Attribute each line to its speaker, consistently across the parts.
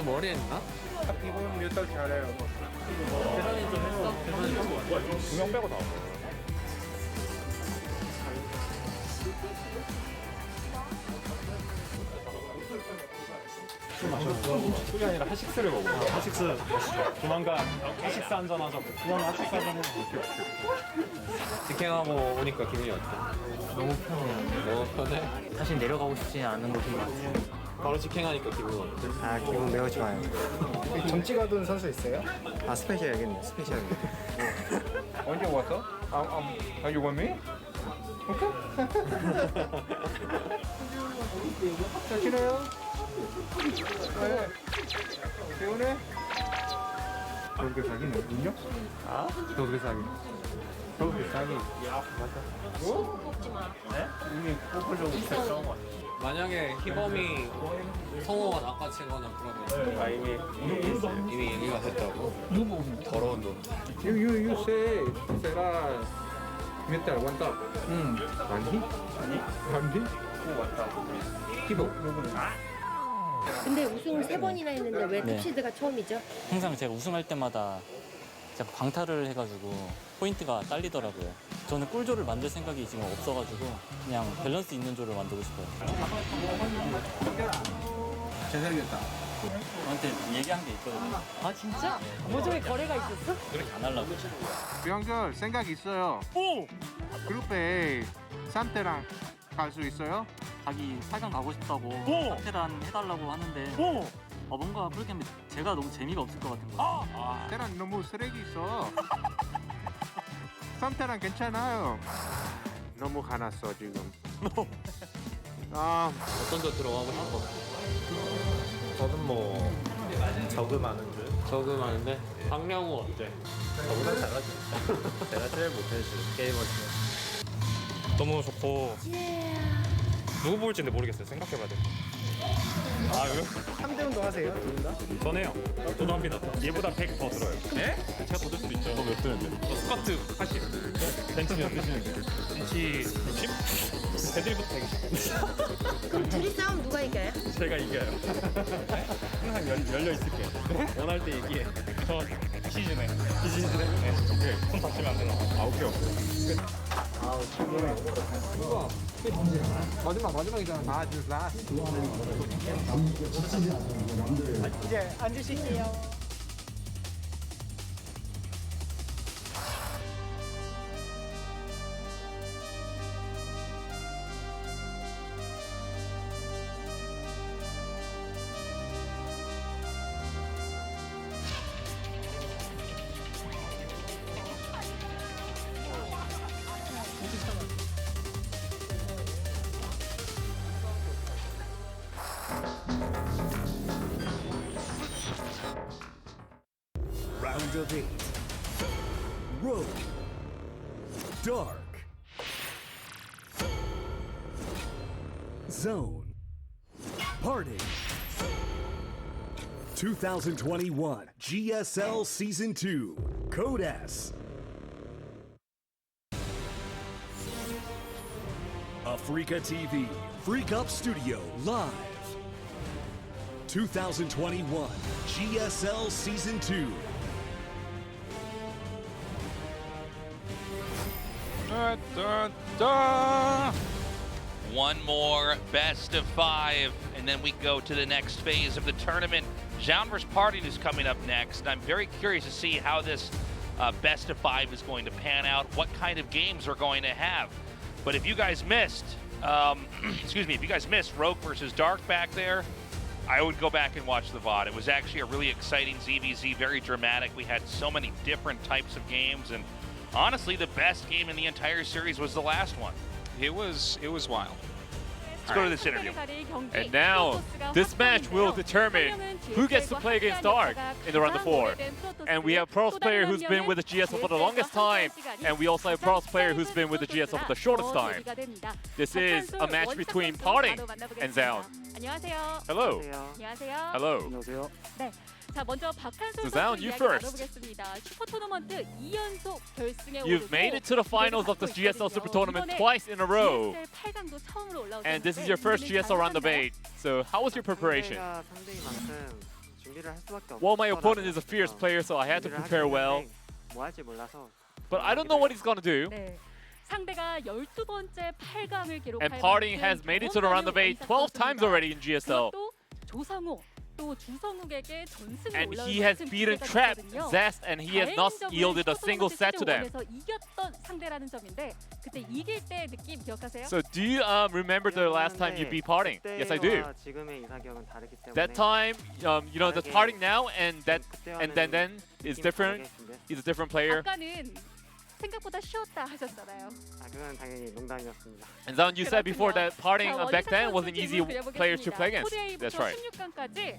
Speaker 1: 머리 했나?
Speaker 2: 이분 뮤탈 잘해요.
Speaker 1: 계산이 좀 했어? 계산이 좀 왔어?
Speaker 2: 2명 빼고 다 왔어요. 술 마셨어? 술이 아니라 하식스를 먹어. 하식스 마시죠. 조만간 하식스 한잔 하자고. 조만간 하식스 한잔 하자고.
Speaker 1: 직행하고 오니까 기분이 어때?
Speaker 3: 너무 편해요.
Speaker 1: 너무 편해?
Speaker 3: 사실 내려가고 싶지 않은 곳인 것 같아요.
Speaker 1: 바로 직행하니까 기분 어때?
Speaker 3: 아, 기분 매우 좋아요.
Speaker 2: 점찍 하던 선수 있어요?
Speaker 3: 아, 스페셜 여기있네, 스페셜.
Speaker 2: 언제 왔어? you want me? 오케이? 잘 지내요? 네. 개운해? 너 어떻게 사귀네? 인정? 아? 너 어떻게 사귀? 너 어떻게 사귀? 야, 맞다. 뭐? 뽑지 마. 네? 이미 뽑으려고 결정한 거 같아.
Speaker 1: 만약에 희범이 성호가 낚아채거나 그러면 이미 얘기가 됐다고? 더러운 놈.
Speaker 2: You say 세라 뮤탈 원탑. 아니? 아니? 왔다. 희범.
Speaker 4: 근데 우승을 3번이나 했는데 왜 탑시드가 처음이죠?
Speaker 5: 항상 제가 우승할 때마다 자꾸 광탈을 해가지고 포인트가 딸리더라고요. 저는 꿀조를 만들 생각이 지금 없어가지고 그냥 밸런스 있는 조를 만들고 싶어요.
Speaker 2: 잘생겼다.
Speaker 5: 저한테 얘기한 게 있거든요.
Speaker 4: 아 진짜? 모종의 거래가 있었어?
Speaker 5: 그렇게 안 하려고.
Speaker 6: 형들 생각 있어요. 오! 그룹에 산테랑 갈 수 있어요?
Speaker 5: 자기 8강 가고 싶다고 테란 해달라고 하는데 뭔가 그렇게 하면 제가 너무 재미가 없을 것 같은 거예요.
Speaker 6: 테란 너무 쓰레기 있어. 산테랑 괜찮아요. 너무 화났어 지금.
Speaker 1: 어떤 조 들어가고 싶어?
Speaker 7: 저는 뭐 저그 많은 줄.
Speaker 1: 저그 많은데? 박명우 어때?
Speaker 7: 저보다 잘하죠. 제가 제일 못해지 게이머 중에.
Speaker 8: 너무 좋고 누구 볼지는 모르겠어요. 생각해봐야 돼. 아, 왜요?
Speaker 2: 3대1도 하세요? 둘 다?
Speaker 8: 전해요. 저도 합니다. 얘보다 100 더 들어요. 예? 제가 더 들 수도 있죠. 너 몇 드는데? 저 스쿼트 80. 벤치 몇 드시는데? 벤치 60? 데드리프트 120.
Speaker 4: 그럼 둘이 싸움 누가 이겨요?
Speaker 8: 제가 이겨요. 항상 열려 있을게요. 원할 때 얘기해. 저 시즌에. 시즌에? 네. 오케이. 손 다치면 안 되나? 아, 오케이, 오케이.
Speaker 2: 마지막이잖아. 라스트. 이제 앉으실게요.
Speaker 9: Round of 8. Rogue. Dark. Zoun. PartinG. 2021 GSL Season 2. Code S. Africa TV. Freak Up Studio Live. 2021 GSL Season 2.
Speaker 10: One more best of 5, and then we go to the next phase of the tournament. Zoun vs. PartinG is coming up next, and I'm very curious to see how this best of 5 is going to pan out, what kind of games we're going to have. But if you guys missed, excuse me, if you guys missed Rogue versus Dark back there, I would go back and watch the VOD. It was actually a really exciting ZVZ, very dramatic. We had so many different types of games, and honestly, the best game in the entire series was the last one.
Speaker 8: It was wild.
Speaker 10: Let's go to this interview.
Speaker 8: And now, this match will determine who gets to play against Dark in the round of 4. And we have Pros player who's been with the GSL for the longest time, and we also have Pros player who's been with the GSL for the shortest time. This is a match between PartinG and Zoun.
Speaker 11: 안녕하세요.
Speaker 8: Hello.
Speaker 11: 안녕하세요.
Speaker 8: Hello.
Speaker 11: 네. 자, 먼저 박한솔
Speaker 8: So
Speaker 11: 선수
Speaker 8: Zoun, you
Speaker 11: 이야기
Speaker 8: first.
Speaker 11: 나눠보겠습니다. 슈퍼 토너먼트 2연속 결승에
Speaker 8: You've made it to the finals of the GSL Super Tournament twice in a row.
Speaker 11: GSL 8강도 처음으로 올라오셨는데
Speaker 8: And this is your first GSL round of 8. So how was your preparation?
Speaker 3: 상대가 상대인 만큼
Speaker 8: Well, my opponent is a fierce player, so I had to prepare well. But I don't know what he's gonna do.
Speaker 11: 네. 상대가 12번째 8강을 기록할
Speaker 8: And PartinG has made it to the round of 8 12 times already in GSL.
Speaker 11: 또 조상우 또 주성욱에게 전승을
Speaker 8: And
Speaker 11: 올라온
Speaker 8: he has
Speaker 11: 같은
Speaker 8: beaten
Speaker 11: 기회가
Speaker 8: Trap,
Speaker 11: 됐거든요.
Speaker 8: Zest, and he has not
Speaker 11: 다행인
Speaker 8: yielded a
Speaker 11: 점은
Speaker 8: single set to them.
Speaker 11: 최종 5번에서 이겼던 상대라는 점인데 그때 이길 때 느낌 기억하세요?
Speaker 8: So do you remember the last time you beat PartinG? Yes, I do. That time, you know, the PartinG now and then is different. He's a different player.
Speaker 11: 아까는 생각보다 쉬웠다 하셨잖아요.
Speaker 8: And Zoun, you said before that PartinG back then was an easy player to play against. That's right.
Speaker 11: 16강까지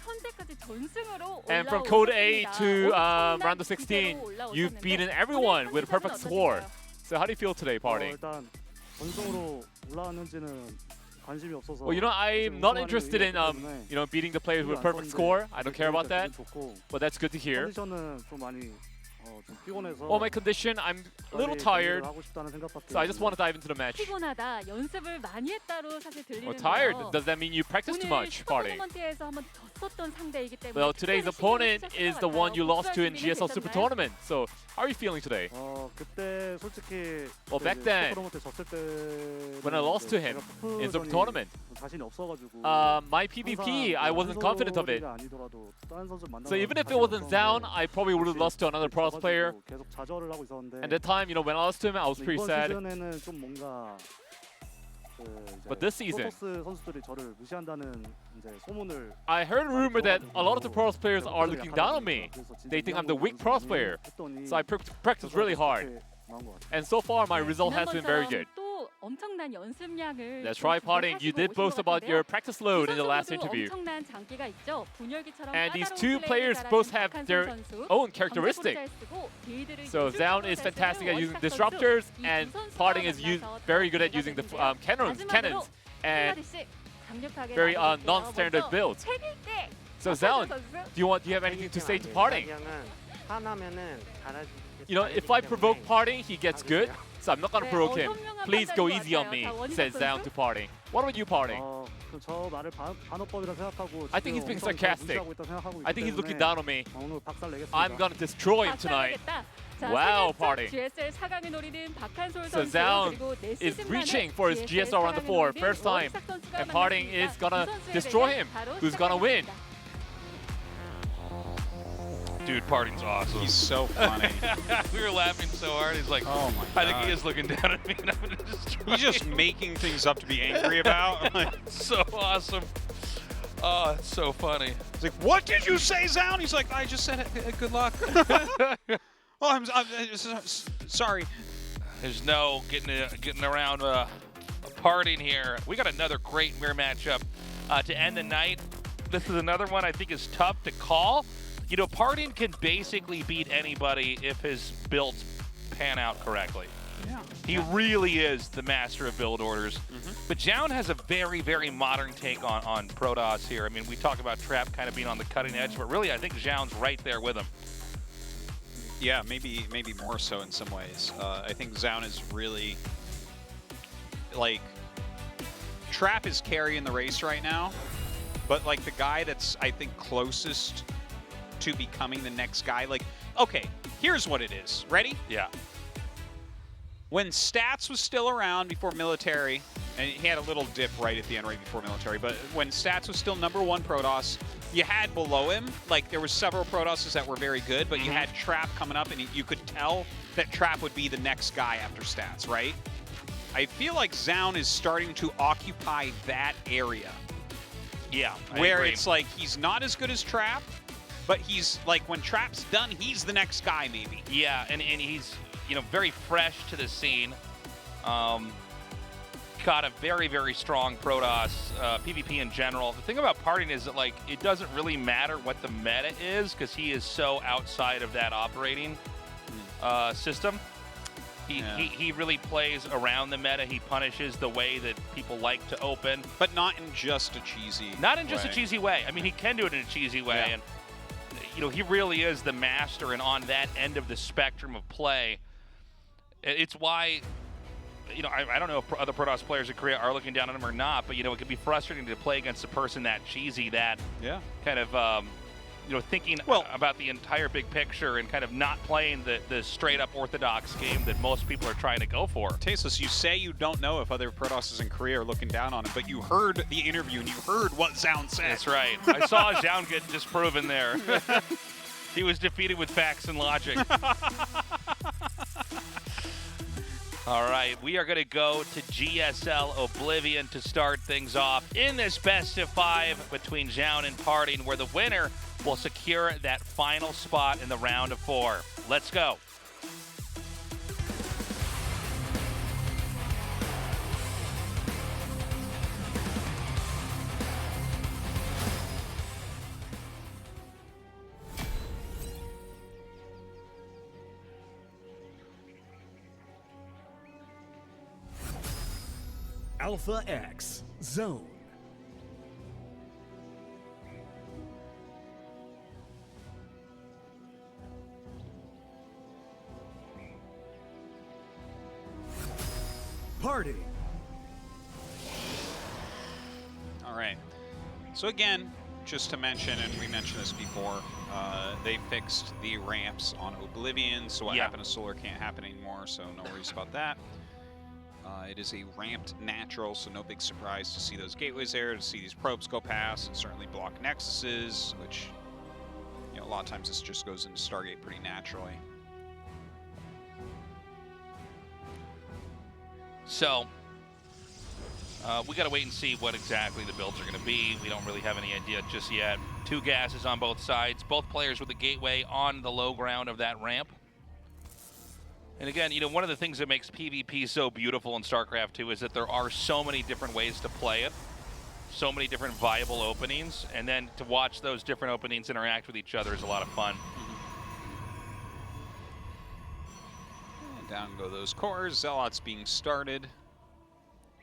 Speaker 11: 현재까지 전승으로
Speaker 8: And from Code A to round of 16, you've beaten everyone with a perfect score. So how do you feel today, PartinG?
Speaker 12: 일단 전승으로 올라왔는지는 관심이 없어서.
Speaker 8: Well, you know, I'm not interested in you know, beating the players with perfect score. I don't care about that. But that's good to hear.
Speaker 12: 컨디션은 좀 많이 좀 피곤해서.
Speaker 8: Well, my condition, I'm a little tired. So I just want to dive into the match.
Speaker 11: 피곤하다, 연습을 많이 했다로 사실 들리는데요.
Speaker 8: Well, tired. Does that mean you practice too much, PartinG?
Speaker 11: 토너먼트에서 한번 졌었던 상대이기 때문에.
Speaker 8: Well, today's opponent is the one you lost to in GSL Super Tournament. So how are you feeling today?
Speaker 12: 그때 솔직히.
Speaker 8: Well, back then, when I lost to him in Super Tournament,
Speaker 12: 자신이 없어가지고.
Speaker 8: my PvP, I wasn't confident of it. So even if it wasn't Zoun, I probably would have lost to another Pro player.
Speaker 12: 계속 좌절을 하고 있었는데.
Speaker 8: And that time, you know, when I lost to him, I was pretty sad.
Speaker 12: 이번 시즌에는 좀 뭔가.
Speaker 8: But this season,
Speaker 12: 선수들이 저를 무시한다는 이제 소문을.
Speaker 8: I heard a rumor that a lot of the Pro players are looking down on me. They think I'm the weak Pro player. So I practiced really hard. And so far, my result has been very good.
Speaker 11: 또 엄청난 연습량을.
Speaker 8: That's right, PartinG. You did boast about your practice load in the last interview.
Speaker 11: 엄청난 장기가 있죠. 분열기처럼
Speaker 8: And these two players both have their own characteristics. So Zoun is fantastic at using disruptors, and PartinG is very good at using the cannons, and very non-standard builds. So Zoun, do you have anything to say to PartinG? You know, if I provoke PartinG, he gets good. So I'm not gonna provoke him. Please go easy on me, says Zoun to PartinG. What about you, PartinG? I think he's being sarcastic. I think he's looking down on me. I'm gonna destroy him tonight. Wow, PartinG. So Zoun is reaching for his GSL round of 4, first time. And PartinG is gonna destroy him. Who's gonna win?
Speaker 10: Dude, PartinG's awesome.
Speaker 6: He's so funny.
Speaker 10: We were laughing so hard. He's like,
Speaker 6: oh my God.
Speaker 10: I think he is looking down at me. And I'm gonna destroy
Speaker 6: He's just
Speaker 10: him.
Speaker 6: making things up to be angry about.
Speaker 10: So awesome. Oh, it's so funny.
Speaker 6: He's like, what did you say, Zoun? He's like, I just said good luck. Oh, I'm sorry.
Speaker 10: There's no getting around PartinG here. We got another great mirror matchup to end the night. This is another one I think is tough to call. You know, PartinG can basically beat anybody if his builds pan out correctly.
Speaker 6: Yeah.
Speaker 10: He really is the master of build orders. But Zoun has a very, very modern take on Protoss here. I mean, we talk about Trap kind of being on the cutting edge, but really I think Zoun's right there with him.
Speaker 6: Yeah, maybe more so in some ways. I think Zoun is really, like, Trap is carrying the race right now, but like the guy that's, I think, closest to becoming the next guy, like, okay, here's what it is. Ready?
Speaker 10: Yeah.
Speaker 6: When Stats was still around before Military, and he had a little dip right at the end right before Military, but when Stats was still #1 Protoss, you had below him, like there were several Protosses that were very good, but you had Trap coming up, and you could tell that Trap would be the next guy after Stats, right? I feel like Zoun is starting to occupy that area.
Speaker 10: Yeah,
Speaker 6: where it's like he's not as good as Trap, but he's like when Trap's done, he's the next guy maybe.
Speaker 10: Yeah, and he's, you know, very fresh to the scene. Got a very, very strong Protoss PvP in general. The thing about PartinG is that, like, it doesn't really matter what the meta is because he is so outside of that operating system. He really plays around the meta. He punishes the way that people like to open.
Speaker 6: But not in just a cheesy
Speaker 10: Not in just a cheesy way. I mean, he can do it in a cheesy way.
Speaker 6: Yeah.
Speaker 10: And, you know, he really is the master and on that end of the spectrum of play. It's why, you know, I don't know if other Protoss players in Korea are looking down on him or not, but, you know, it can be frustrating to play against a person that cheesy, that kind of thinking about the entire big picture and kind of not playing the straight up orthodox game that most people are trying to go for.
Speaker 6: Tasteless, you say you don't know if other Protosses in Korea are looking down on him, but you heard the interview and you heard what Zoun said.
Speaker 10: That's right. I saw Zoun get disproven there. He was defeated with facts and logic. All right, we are going to go to GSL Oblivion to start things off in this best of 5 between Zoun and PartinG, where the winner will secure that final spot in the round of 4. Let's go.
Speaker 9: Alpha X, Zoun. PartinG.
Speaker 6: All right. So again, just to mention, and we mentioned this before, they fixed the ramps on Oblivion, so what happened to Solar can't happen anymore, so no worries about that. It is a ramped natural, so no big surprise to see those gateways there, to see these probes go past, and certainly block nexuses, which, a lot of times this just goes into Stargate pretty naturally.
Speaker 10: So, we got to wait and see what exactly the builds are going to be. We don't really have any idea just yet. 2 gases on both sides, both players with the gateway on the low ground of that ramp. And again, one of the things that makes PvP so beautiful in StarCraft 2 is that there are so many different ways to play it, so many different viable openings, and then to watch those different openings interact with each other is a lot of fun.
Speaker 6: And down go those cores. Zealots being started.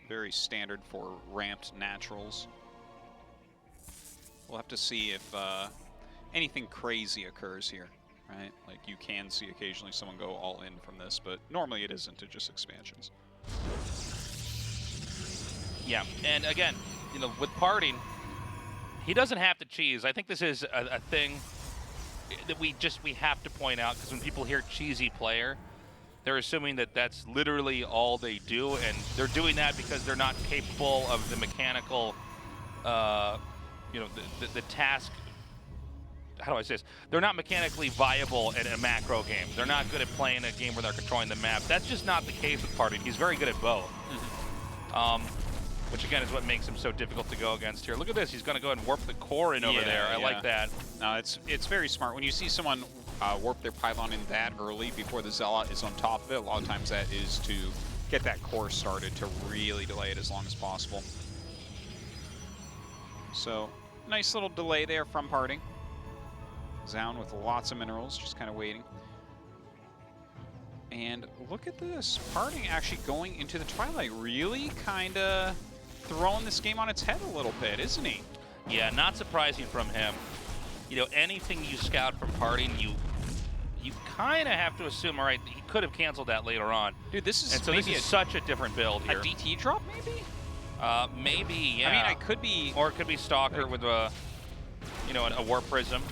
Speaker 6: Very standard for ramped naturals. We'll have to see if anything crazy occurs here. Right? Like, you can see occasionally someone go all in from this, but normally it isn't, it's just expansions.
Speaker 10: Yeah, and again, with PartinG, he doesn't have to cheese. I think this is a thing that we have to point out, because when people hear cheesy player, they're assuming that that's literally all they do, and they're doing that because they're not capable of the mechanical, the task. How do I say this? They're not mechanically viable in a macro game. They're not good at playing a game where they're controlling the map. That's just not the case with PartinG. He's very good at both. Which again is what makes him so difficult to go against here. Look at this. He's going to go ahead and warp the core in over there. I like that.
Speaker 6: No, it's very smart. When you see someone warp their pylon in that early before the Zealot is on top of it, a lot of times that is to get that core started to really delay it as long as possible. So, nice little delay there from PartinG. Zoun with lots of minerals, just kind of waiting. And look at this. PartinG actually going into the Twilight, really kind of throwing this game on its head a little bit, isn't he?
Speaker 10: Yeah, not surprising from him. Anything you scout from PartinG, you kind of have to assume, all right, he could have canceled that later on.
Speaker 6: Dude, this is
Speaker 10: this is such a different build here.
Speaker 6: A DT drop, maybe?
Speaker 10: Maybe, yeah.
Speaker 6: I mean, I could be...
Speaker 10: Or it could be Stalker with a, a Warp Prism.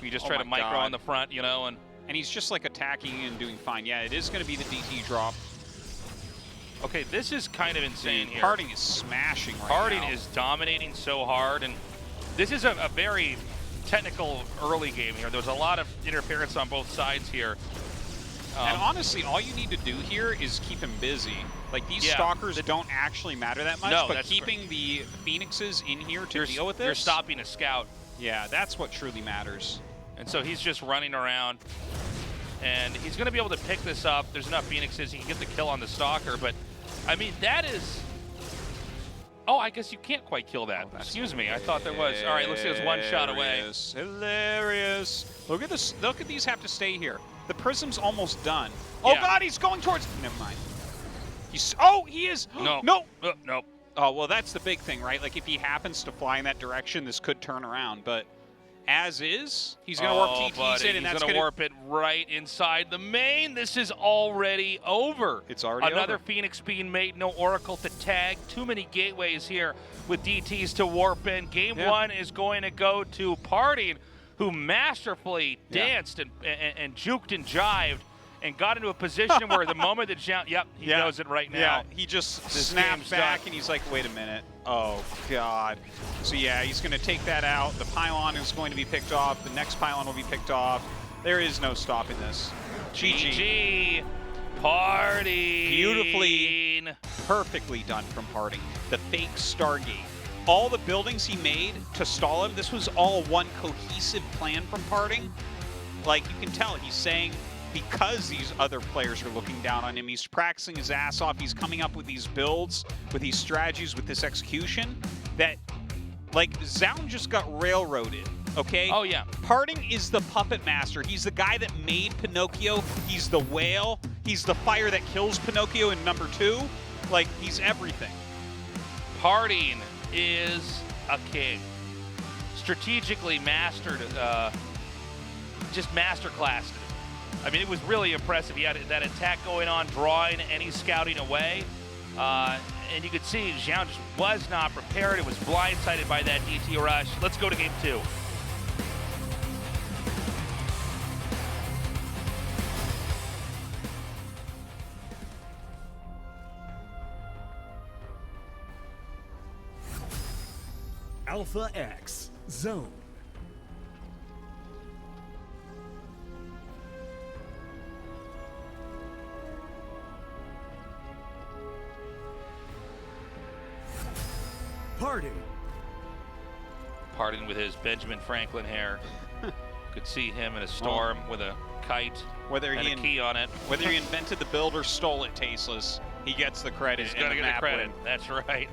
Speaker 10: You just try to micro on the front, and
Speaker 6: he's just like attacking and doing fine. Yeah, it is going to be the DT drop.
Speaker 10: Okay, this is kind of insane here.
Speaker 6: PartinG is smashing right now.
Speaker 10: PartinG is dominating so hard, and this is a very technical early game here. There's a lot of interference on both sides here.
Speaker 6: And honestly, all you need to do here is keep him busy. Like, these Stalkers don't actually matter that much, but keeping the Phoenixes in here to deal with this...
Speaker 10: You're stopping a scout.
Speaker 6: Yeah, that's what truly matters.
Speaker 10: And so he's just running around, and he's going to be able to pick this up. There's enough Phoenixes. He can get the kill on the Stalker, but, I mean, that is... Oh, I guess you can't quite kill that. Excuse me, I thought there was. All right, looks like it was one shot away.
Speaker 6: Hilarious. Look at this. Look at these have to stay here. The prism's almost done. Oh, God, he's going towards... Never mind. He's... Oh, he is...
Speaker 10: No.
Speaker 6: No.
Speaker 10: No.
Speaker 6: Oh, well, that's the big thing, right? Like, if he happens to fly in that direction, this could turn around, but... As is, he's going to warp TTs in, and that's going to
Speaker 10: warp it right inside the main. This is already over.
Speaker 6: It's already
Speaker 10: Another
Speaker 6: over.
Speaker 10: Phoenix being made, no Oracle to tag. Too many gateways here with DTs to warp in. Game one is going to go to PartinG, who masterfully danced and juked and jived and got into a position where the moment that Zhao, he knows it right now.
Speaker 6: Yeah, he just snapped back and he's like, wait a minute. Oh, God. So, yeah, he's going to take that out. The pylon is going to be picked off. The next pylon will be picked off. There is no stopping this.
Speaker 10: GG. Party.
Speaker 6: Beautifully, perfectly done from PartinG. The fake Stargate. All the buildings he made to stall him, this was all one cohesive plan from PartinG. Like, you can tell he's saying, because these other players are looking down on him, he's practicing his ass off, he's coming up with these builds, with these strategies, with this execution, that, like, Zoun just got railroaded, okay?
Speaker 10: Oh, yeah.
Speaker 6: PartinG is the puppet master. He's the guy that made Pinocchio. He's the whale. He's the fire that kills Pinocchio in #2. Like, he's everything.
Speaker 10: PartinG is a king. Strategically mastered, just masterclassed it. I mean, it was really impressive. He had that attack going on, drawing any scouting away. And you could see Zoun just was not prepared. It was blindsided by that DT rush. Let's go to game 2.
Speaker 9: Alpha X, Zoun. PartinG.
Speaker 10: PartinG with his Benjamin Franklin hair. Could see him in a storm with a kite and a key on it.
Speaker 6: Whether he invented the build or stole it, tasteless, he gets the credit.
Speaker 10: He's going to get the credit. That's right.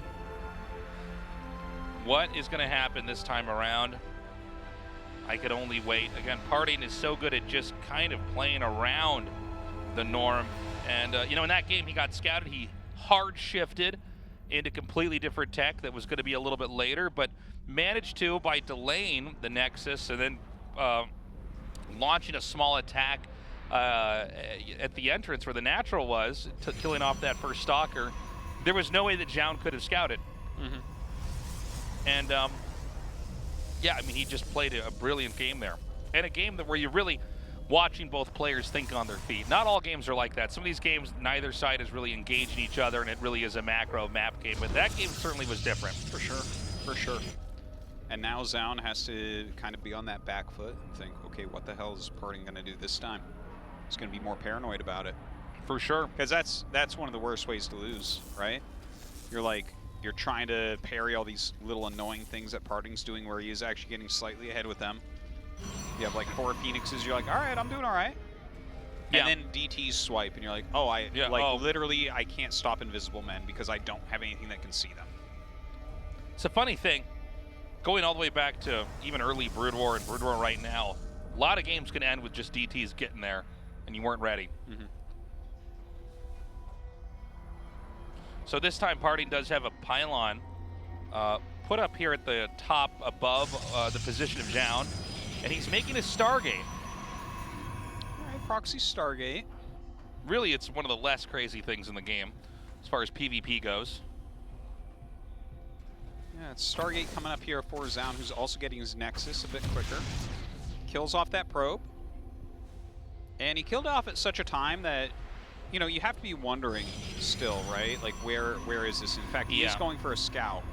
Speaker 10: What is going to happen this time around? I could only wait. Again, PartinG is so good at just kind of playing around the norm. And, you know, in that game he got scouted. He hard shifted into completely different tech that was going to be a little bit later, but managed to, by delaying the Nexus and then launching a small attack at the entrance where the natural was, killing off that first stalker, there was no way that Zoun could have scouted. And yeah, I mean, he just played a brilliant game there. And a game where you're really watching both players think on their feet. Not all games are like that. Some of these games, neither side is really engaging each other, and it really is a macro map game. But that game certainly was different.
Speaker 6: For sure, for sure. And now Zoun has to kind of be on that back foot and think, okay, what the hell is PartinG going to do this time? He's going to be more paranoid about it.
Speaker 10: For sure.
Speaker 6: Because that's one of the worst ways to lose, right? You're trying to parry all these little annoying things that PartinG's doing where he is actually getting slightly ahead with them. You have like 4 Phoenixes, you're like, all right, I'm doing all right. And then DT's swipe, and you're like, oh, literally, I can't stop invisible men because I don't have anything that can see them.
Speaker 10: It's a funny thing, going all the way back to even early Brood War and Brood War right now, a lot of games can end with just DTs getting there, and you weren't ready. So this time PartinG does have a pylon put up here at the top above the position of Zoun, and he's making a Stargate.
Speaker 6: All right, proxy Stargate.
Speaker 10: Really, it's one of the less crazy things in the game as far as PvP goes.
Speaker 6: Yeah, it's Stargate coming up here for Zoun, who's also getting his Nexus a bit quicker. Kills off that probe. And he killed off at such a time that, you know, you have to be wondering still, right? Like, where is this? In fact, he is going for a scout.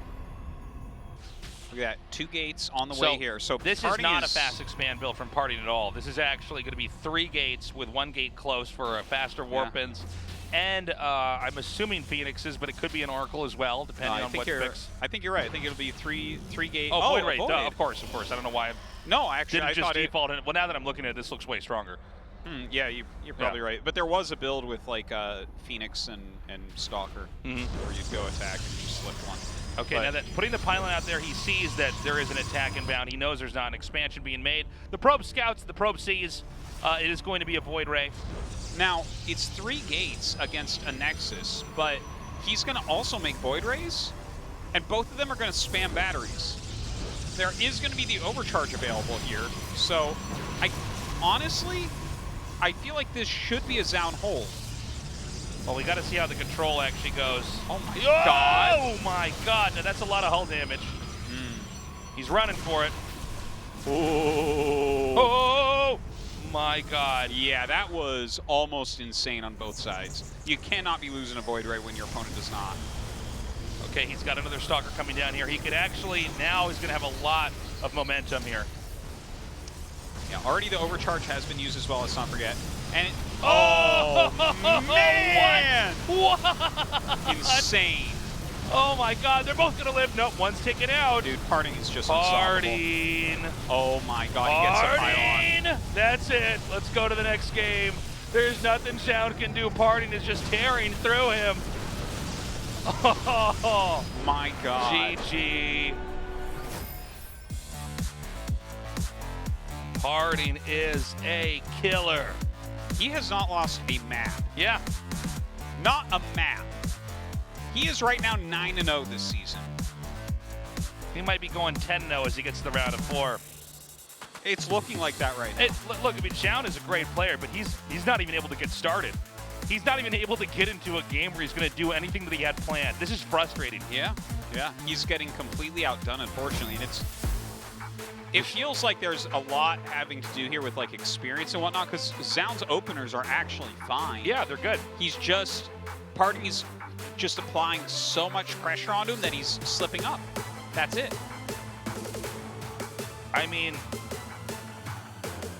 Speaker 6: Look at that, 2 gates on the way here. So
Speaker 10: this is not a fast expand build from PartinG at all. This is actually going to be 3 gates with 1 gate close for faster warp-ins. And I'm assuming Phoenixes, but it could be an Oracle as well, depending on what fix.
Speaker 6: I think you're right. I think it'll be 3 gate.
Speaker 10: Oh, Void Ray, of course. I don't know why.
Speaker 6: No, actually,
Speaker 10: I just default in it. Well, now that I'm looking at it, this looks way stronger.
Speaker 6: Yeah, you're probably right. But there was a build with like Phoenix and Stalker where you'd go attack and just slip one.
Speaker 10: Okay, now that putting the pylon out there, he sees that there is an attack inbound. He knows there's not an expansion being made. The probe scouts, the probe sees. It is going to be a Void Ray.
Speaker 6: Now, it's 3 gates against a Nexus, but he's going to also make Void Rays, and both of them are going to spam batteries. There is going to be the overcharge available here, so honestly, I feel like this should be a Zoun hold.
Speaker 10: Well, we got to see how the control actually goes.
Speaker 6: Oh my god!
Speaker 10: Oh my god! Now that's a lot of hull damage. He's running for it. Oh my God.
Speaker 6: Yeah, that was almost insane on both sides. You cannot be losing a Void Ray when your opponent does not.
Speaker 10: Okay, he's got another Stalker coming down here. He could actually, now he's going to have a lot of momentum here.
Speaker 6: Yeah, already the overcharge has been used as well, let's not forget. And man!
Speaker 10: What?
Speaker 6: Insane.
Speaker 10: Oh my God, they're both going to live. Nope, one's taken out.
Speaker 6: Dude, PartinG is just unstoppable.
Speaker 10: PartinG.
Speaker 6: Oh my God, he gets a pylon.
Speaker 10: That's it. Let's go to the next game. There's nothing Zoun can do. PartinG is just tearing through him. Oh
Speaker 6: my God.
Speaker 10: GG. PartinG is a killer.
Speaker 6: He has not lost a map.
Speaker 10: Yeah.
Speaker 6: Not a map. He is right now 9-0 this season.
Speaker 10: He might be going 10-0 as he gets to the round of 4.
Speaker 6: It's looking like that right now.
Speaker 10: Look, I mean, Zoun is a great player, but he's not even able to get started. He's not even able to get into a game where he's going to do anything that he had planned. This is frustrating.
Speaker 6: Yeah. He's getting completely outdone, unfortunately, and it feels like there's a lot having to do here with like experience and whatnot, because Zoun's openers are actually fine.
Speaker 10: Yeah, they're good.
Speaker 6: He's just, PartinG's just applying so much pressure onto him that he's slipping up. That's it.
Speaker 10: I mean,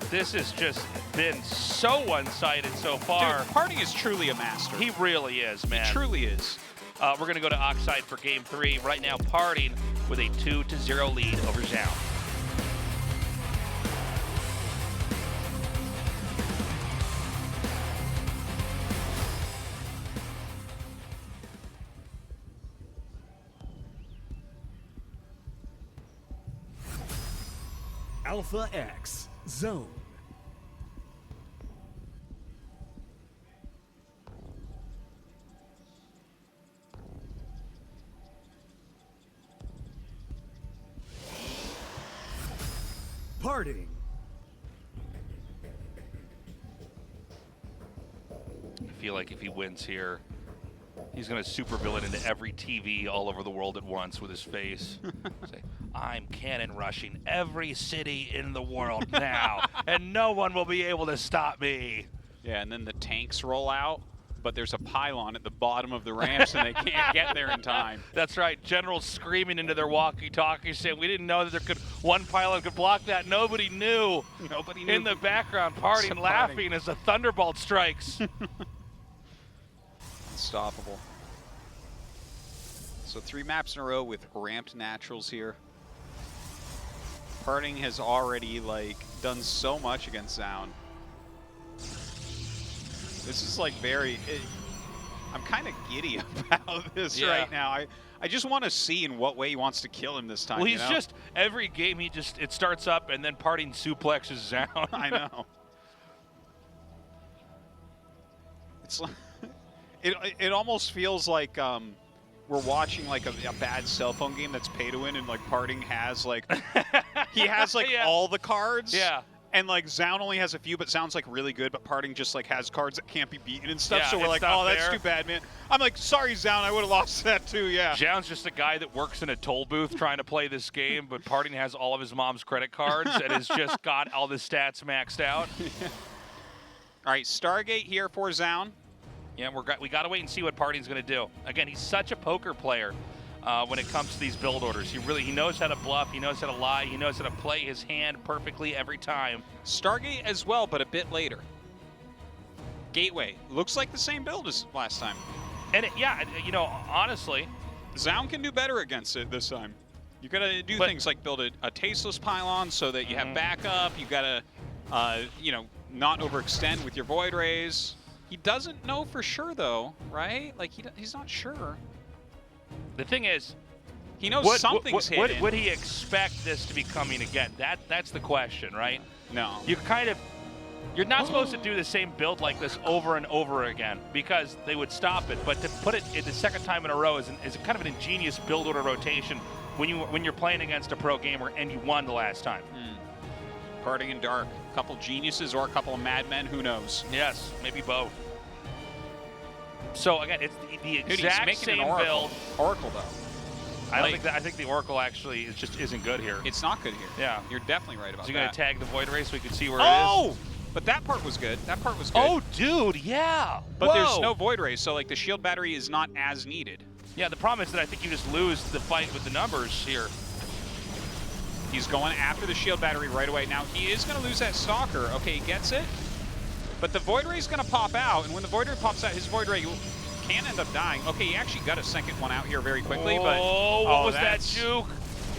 Speaker 10: this has just been so one-sided so far.
Speaker 6: Dude, PartinG is truly a master.
Speaker 10: He really is, man.
Speaker 6: He truly is.
Speaker 10: We're going to go to Oxide for game 3. Right now, PartinG with a 2-0 lead over Zoun.
Speaker 9: Alpha X, Zoun. PartinG.
Speaker 10: I feel like if he wins here, he's going to supervillain into every TV all over the world at once with his face. Say, I'm cannon rushing every city in the world now, and no one will be able to stop me.
Speaker 6: Yeah, and then the tanks roll out, but there's a pylon at the bottom of the ramps, and they can't get there in time.
Speaker 10: That's right. Generals screaming into their walkie-talkies saying, we didn't know that one pylon could block that. Nobody knew.
Speaker 6: Nobody knew.
Speaker 10: In the background, PartinG laughing as the thunderbolt strikes.
Speaker 6: Unstoppable. So 3 maps in a row with ramped naturals here. PartinG has already done so much against Zoun. This is I'm kind of giddy about this right now. I just want to see in what way he wants to kill him this time.
Speaker 10: Well, he's just, every game it starts up and then PartinG suplexes Zoun.
Speaker 6: I know. It's like, it almost feels like we're watching a bad cell phone game that's pay to win, and PartinG has he has
Speaker 10: yeah.
Speaker 6: all the cards.
Speaker 10: Yeah.
Speaker 6: And Zoun only has a few, but Zoun's really good, but PartinG just has cards that can't be beaten and stuff.
Speaker 10: Yeah,
Speaker 6: so we're like, oh, that's too bad, man. I'm like, sorry, Zoun, I would have lost that too, yeah.
Speaker 10: Zoun's just a guy that works in a toll booth trying to play this game, but PartinG has all of his mom's credit cards and has just got all the stats maxed out.
Speaker 6: All right, Stargate here for Zoun.
Speaker 10: Yeah, we got to wait and see what PartinG's going to do. Again, he's such a poker player when it comes to these build orders. He knows how to bluff, he knows how to lie, he knows how to play his hand perfectly every time.
Speaker 6: Stargate as well, but a bit later. Gateway looks like the same build as last time.
Speaker 10: And honestly,
Speaker 6: Zoun can do better against it this time. You got to do things like build a tasteless pylon so that you have backup. You got to, not overextend with your Void Rays. He doesn't know for sure, though, right? He's not sure.
Speaker 10: The thing is,
Speaker 6: he knows something's hidden.
Speaker 10: Would he expect this to be coming again? That's the question, right?
Speaker 6: No.
Speaker 10: You're not supposed to do the same build like this over and over again because they would stop it. But to put it the second time in a row is kind of an ingenious build order rotation when you're playing against a pro gamer and you won the last time.
Speaker 6: PartinG and Dark, a couple geniuses or a couple of madmen, who knows?
Speaker 10: Yes, maybe both. So again, it's the exact
Speaker 6: Dude, he's making
Speaker 10: same
Speaker 6: an
Speaker 10: build.
Speaker 6: Oracle though.
Speaker 10: I think the Oracle actually just isn't good here.
Speaker 6: It's not good here.
Speaker 10: Yeah.
Speaker 6: You're definitely right about
Speaker 10: Is he
Speaker 6: that.
Speaker 10: going to tag the Void Ray so we can see where it is?
Speaker 6: Oh! But that part was good. That part was good.
Speaker 10: Oh, dude, yeah.
Speaker 6: But there's
Speaker 10: Whoa.
Speaker 6: no Void Ray, so like the shield battery is not as needed.
Speaker 10: Yeah, the problem is that I think you just lose the fight with the numbers here.
Speaker 6: He's going after the shield battery right away. Now, he is going to lose that Stalker. Okay, he gets it. But the Void Ray is going to pop out, and when the Void Ray pops out, his Void Ray can end up dying. Okay, he actually got a second one out here very quickly, but...
Speaker 10: Oh, what was that juke?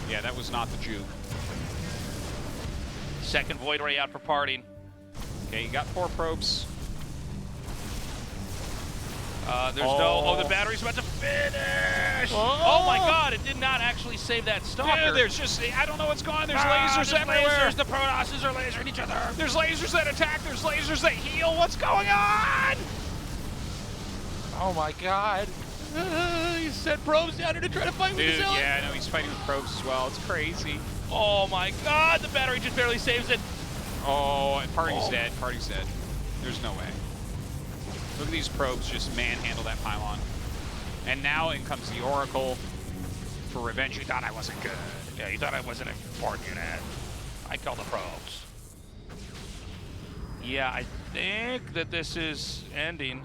Speaker 6: Yeah, that was not the juke.
Speaker 10: Second Void Ray out for PartinG.
Speaker 6: Okay, you got 4 probes.
Speaker 10: There's no... Oh, the battery's about to finish! Oh my god, it did not actually save that Stalker.
Speaker 6: Yeah, there's just... I don't know what's going on. There's lasers everywhere.
Speaker 10: Lasers, the Protosses are lasering each other.
Speaker 6: There's lasers that attack. There's lasers that heal. What's going on?
Speaker 10: Oh my god. He sent probes down here to try to fight with
Speaker 6: Dude,
Speaker 10: the Zoun.
Speaker 6: yeah, I know he's fighting with probes as well. It's crazy.
Speaker 10: Oh my god, the battery just barely saves it.
Speaker 6: Oh, and PartinG's dead. PartinG's dead. There's no way. Look at these probes just manhandle that pylon. And now in comes the Oracle for revenge. You thought I wasn't good.
Speaker 10: Yeah, you thought I wasn't a important unit. I call the probes. Yeah, I think that this is ending.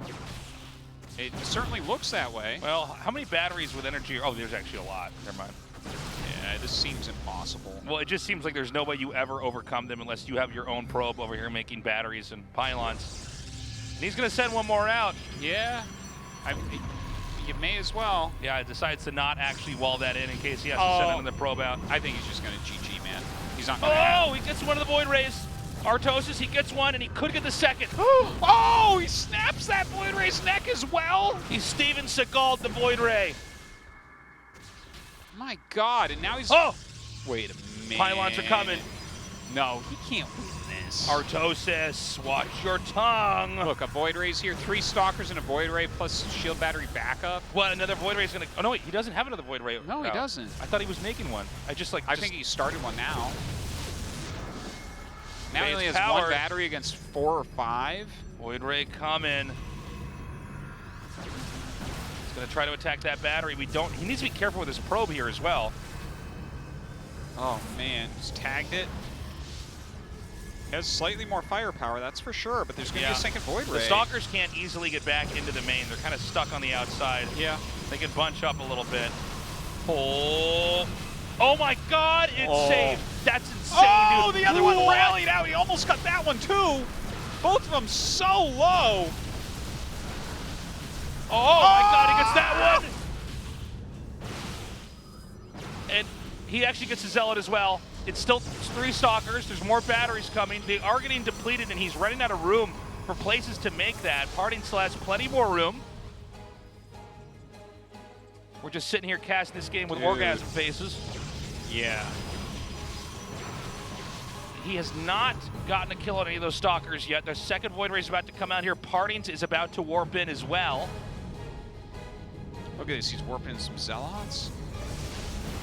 Speaker 6: It certainly looks that way.
Speaker 10: Well, how many batteries with energy? Oh, there's actually a lot. Never mind.
Speaker 6: Yeah, this seems impossible.
Speaker 10: Well, it just seems like there's no way you ever overcome them unless you have your own probe over here making batteries and pylons. And he's going to send one more out.
Speaker 6: Yeah, you may as well.
Speaker 10: Yeah, it decides to not actually wall that in case he has to send another probe out.
Speaker 6: I think he's just going to GG, man. He's not going to
Speaker 10: he gets one of the Void Rays. Artosis, he gets one, and he could get the second.
Speaker 6: Oh, he snaps that Void Ray's neck as well.
Speaker 10: He's Steven Seagal'd the Void Ray.
Speaker 6: My God, and now he's...
Speaker 10: Oh!
Speaker 6: Wait a minute.
Speaker 10: Pylons are coming.
Speaker 6: No, he can't win this.
Speaker 10: Artosis, watch your tongue.
Speaker 6: Look, a Void Ray's here. 3 Stalkers and a Void Ray plus shield battery backup.
Speaker 10: What, another Void Ray's gonna... Oh, no, wait, he doesn't have another Void Ray.
Speaker 6: No, he doesn't.
Speaker 10: I thought he was making one. I think
Speaker 6: he started one now. Now he only has
Speaker 10: powered.
Speaker 6: 1 battery against 4 or 5.
Speaker 10: Void Ray coming. He's gonna try to attack that battery. He needs to be careful with his probe here as well.
Speaker 6: Oh man, just tagged it. He has slightly more firepower, that's for sure, but there's gonna be a second Void Ray.
Speaker 10: The Stalkers can't easily get back into the main. They're kind of stuck on the outside.
Speaker 6: Yeah.
Speaker 10: They can bunch up a little bit. Oh my god, it's saved. That's insane,
Speaker 6: Oh,
Speaker 10: dude.
Speaker 6: the other one rallied out. He almost got that one too. Both of them so low.
Speaker 10: Oh my god, he gets that one. And he actually gets a Zealot as well. It's still 3 Stalkers. There's more batteries coming. They are getting depleted, and he's running out of room for places to make that. PartinG still has plenty more room. We're just sitting here casting this game with orgasm faces.
Speaker 6: Yeah.
Speaker 10: He has not gotten a kill on any of those Stalkers yet. The second Void Ray is about to come out here. PartinG is about to warp in as well.
Speaker 6: Look at this, he's warping some Zealots.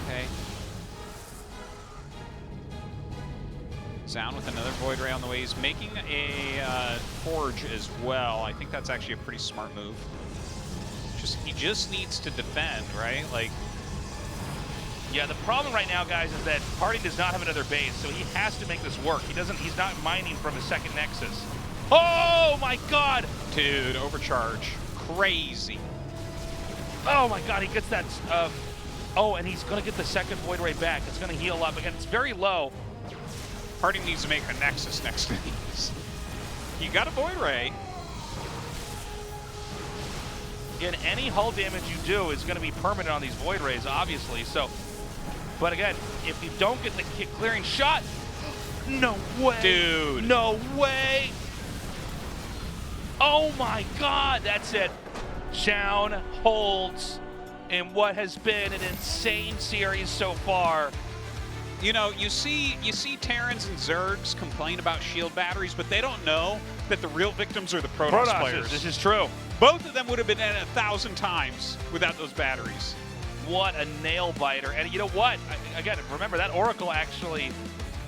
Speaker 6: Okay. Zoun with another Void Ray on the way. He's making a Forge as well. I think that's actually a pretty smart move. He just needs to defend, right? Like,
Speaker 10: yeah, the problem right now, guys, is that PartinG does not have another base, so he has to make this work. He's not mining from a second Nexus. Oh my god!
Speaker 6: dude, overcharge. Crazy.
Speaker 10: Oh my god, he gets that. Oh, and he's gonna get the second Void Ray back. It's gonna heal up. Again, it's very low.
Speaker 6: PartinG needs to make a Nexus next to these. You got a Void Ray.
Speaker 10: Again, any hull damage you do is going to be permanent on these Void Rays, obviously. So, but again, if you don't get the clearing shot, no way,
Speaker 6: dude,
Speaker 10: no way. Oh my God, that's it. Zoun holds in what has been an insane series so far.
Speaker 6: You know, you see Terrans and Zergs complain about shield batteries, but they don't know that the real victims are the Protoss players.
Speaker 10: This is true.
Speaker 6: Both of them would have been in 1,000 times without those batteries.
Speaker 10: What a nail biter. And you know what? Again, remember that Oracle actually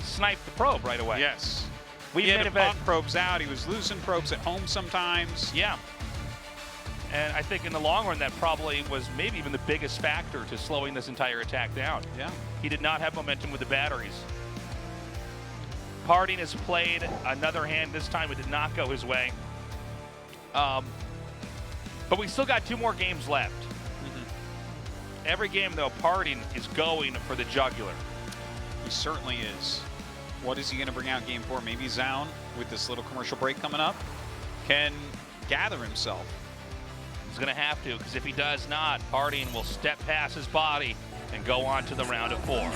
Speaker 10: sniped the probe right away.
Speaker 6: Yes.
Speaker 10: We
Speaker 6: had
Speaker 10: made
Speaker 6: to
Speaker 10: a bet.
Speaker 6: pop probes out. He was losing probes at home sometimes.
Speaker 10: Yeah. And I think in the long run, that probably was maybe even the biggest factor to slowing this entire attack down.
Speaker 6: Yeah.
Speaker 10: He did not have momentum with the batteries. PartinG has played another hand. This time it did not go his way. But we still got 2 more games left. Every game, though, PartinG is going for the jugular.
Speaker 6: He certainly is. What is he going to bring out game 4? Maybe Zoun, with this little commercial break coming up, can gather himself.
Speaker 10: He's going to have to, because if he does not, PartinG will step past his body and go on to the round of 4.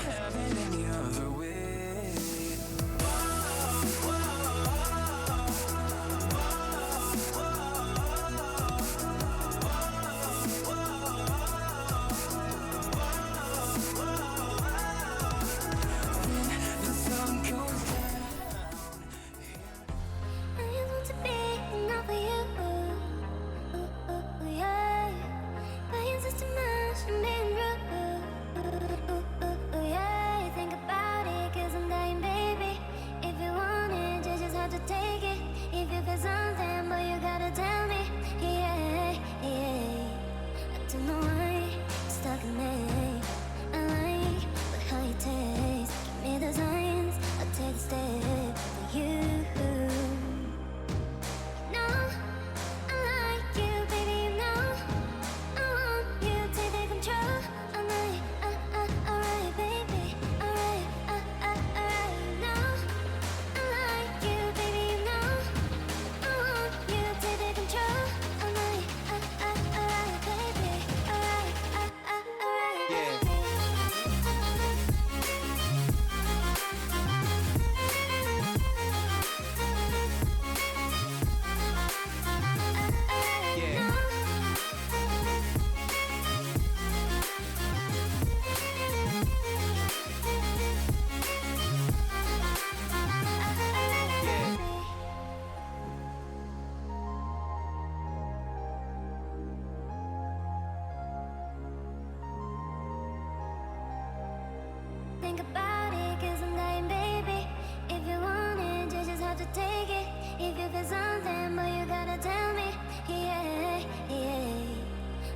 Speaker 13: Think about it, 'cause I'm dying, baby. If you want it, you just have to take it. If you feel something, but you gotta tell me. Yeah, yeah.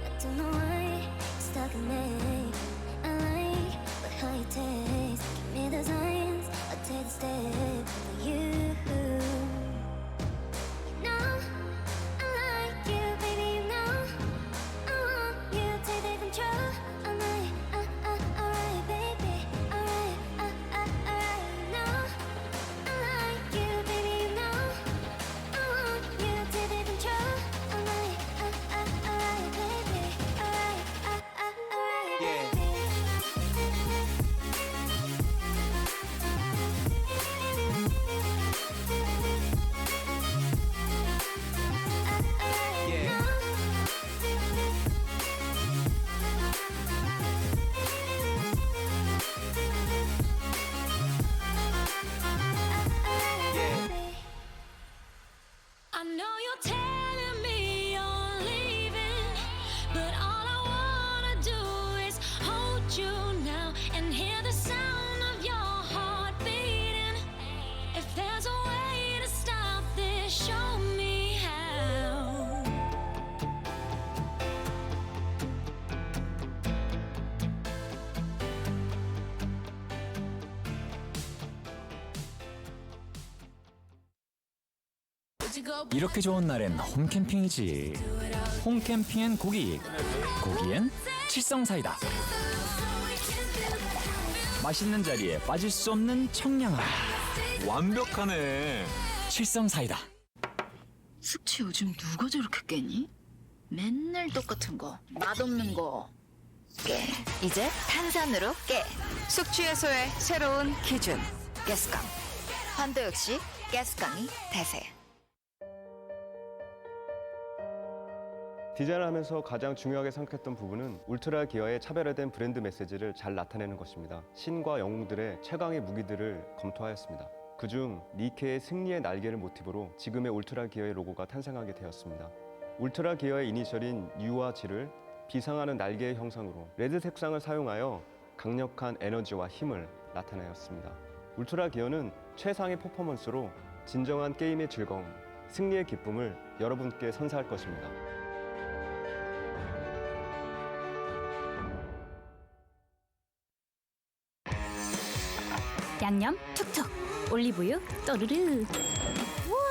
Speaker 13: I don't know why it's stuck in me. I like but how you taste. Give me the signs, I'll take the step for you. You know, I like you, baby, you know. I want you to take the control. I'm like, alright, baby. I know you're telling me you're leaving, but all I wanna do is hold you now and hear the sound of your heart beating. If there's a way to stop this, show me how.
Speaker 14: 이렇게 좋은 날엔 홈캠핑이지. 홈캠핑엔 고기, 고기엔 칠성사이다. 맛있는 자리에 빠질 수 없는 청량함. 완벽하네. 칠성사이다.
Speaker 15: 숙취 요즘 누가 저렇게 깨니? 맨날 똑같은 거, 맛없는 거 깨. 이제 탄산으로 깨. 숙취 해소의 새로운 기준. 가스강. 환도 역시 가스강이 대세.
Speaker 16: 디자인을 하면서 가장 중요하게 생각했던 부분은 울트라 기어의 차별화된 브랜드 메시지를 잘 나타내는 것입니다. 신과 영웅들의 최강의 무기들을 검토하였습니다. 그중 니케의 승리의 날개를 모티브로 지금의 울트라 기어의 로고가 탄생하게 되었습니다. 울트라 기어의 이니셜인 U와 G를 비상하는 날개의 형상으로 레드 색상을 사용하여 강력한 에너지와 힘을 나타내었습니다. 울트라 기어는 최상의 퍼포먼스로 진정한 게임의 즐거움, 승리의 기쁨을 여러분께 선사할 것입니다.
Speaker 17: 양념 툭툭, 올리브유 또르르. 우와,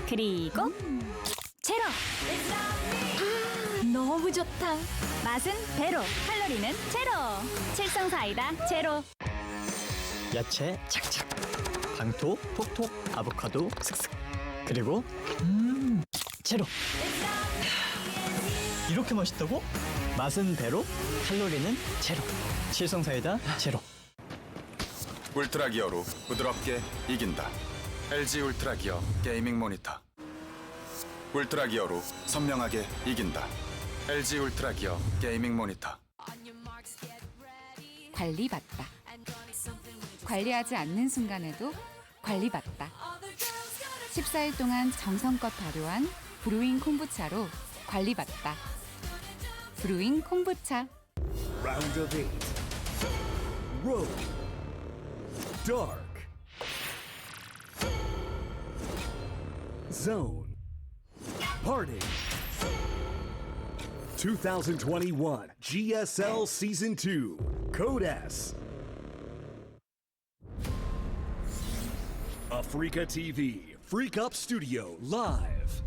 Speaker 17: 그리고 제로. 너무 좋다. 맛은 배로, 칼로리는 제로. 칠성사이다 제로.
Speaker 18: 야채 착착, 방토 톡톡, 아보카도 슥슥. 그리고 제로. 이렇게 맛있다고? 맛은 배로, 칼로리는 제로. 칠성사이다 제로.
Speaker 19: 울트라 기어로 부드럽게 이긴다. LG 울트라 기어 게이밍 모니터. 울트라 기어로 선명하게 이긴다. LG 울트라 기어 게이밍 모니터.
Speaker 20: 관리받다. 관리하지 않는 순간에도 관리받다. 14일 동안 정성껏 발효한 브루잉 콤부차로 관리받다. 브루잉 콤부차.
Speaker 9: Round of 8. Ro. Dark. Zoun. PartinG. 2021 GSL Season 2. Code S. Africa TV, Freak Up Studio, live.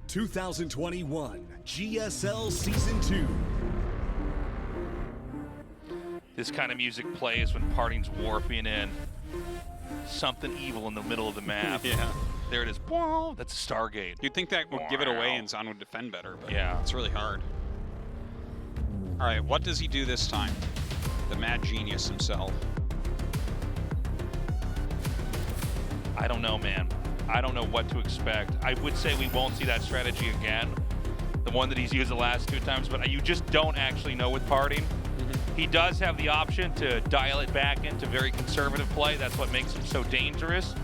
Speaker 9: 2021 GSL Season 2.
Speaker 10: This kind of music plays when PartinG's warping in. Something evil in the middle of the map.
Speaker 6: Yeah.
Speaker 10: There it is. Whoa, that's a Stargate.
Speaker 6: You'd think that would give it away and Zoun would defend better, but
Speaker 10: yeah,
Speaker 6: it's really hard. All right, what does he do this time? The mad genius himself.
Speaker 10: I don't know, man. I don't know what to expect. I would say we won't see that strategy again, the one that he's used the last 2 times, but you just don't actually know with PartinG. He does have the option to dial it back into very conservative play. That's what makes him so dangerous.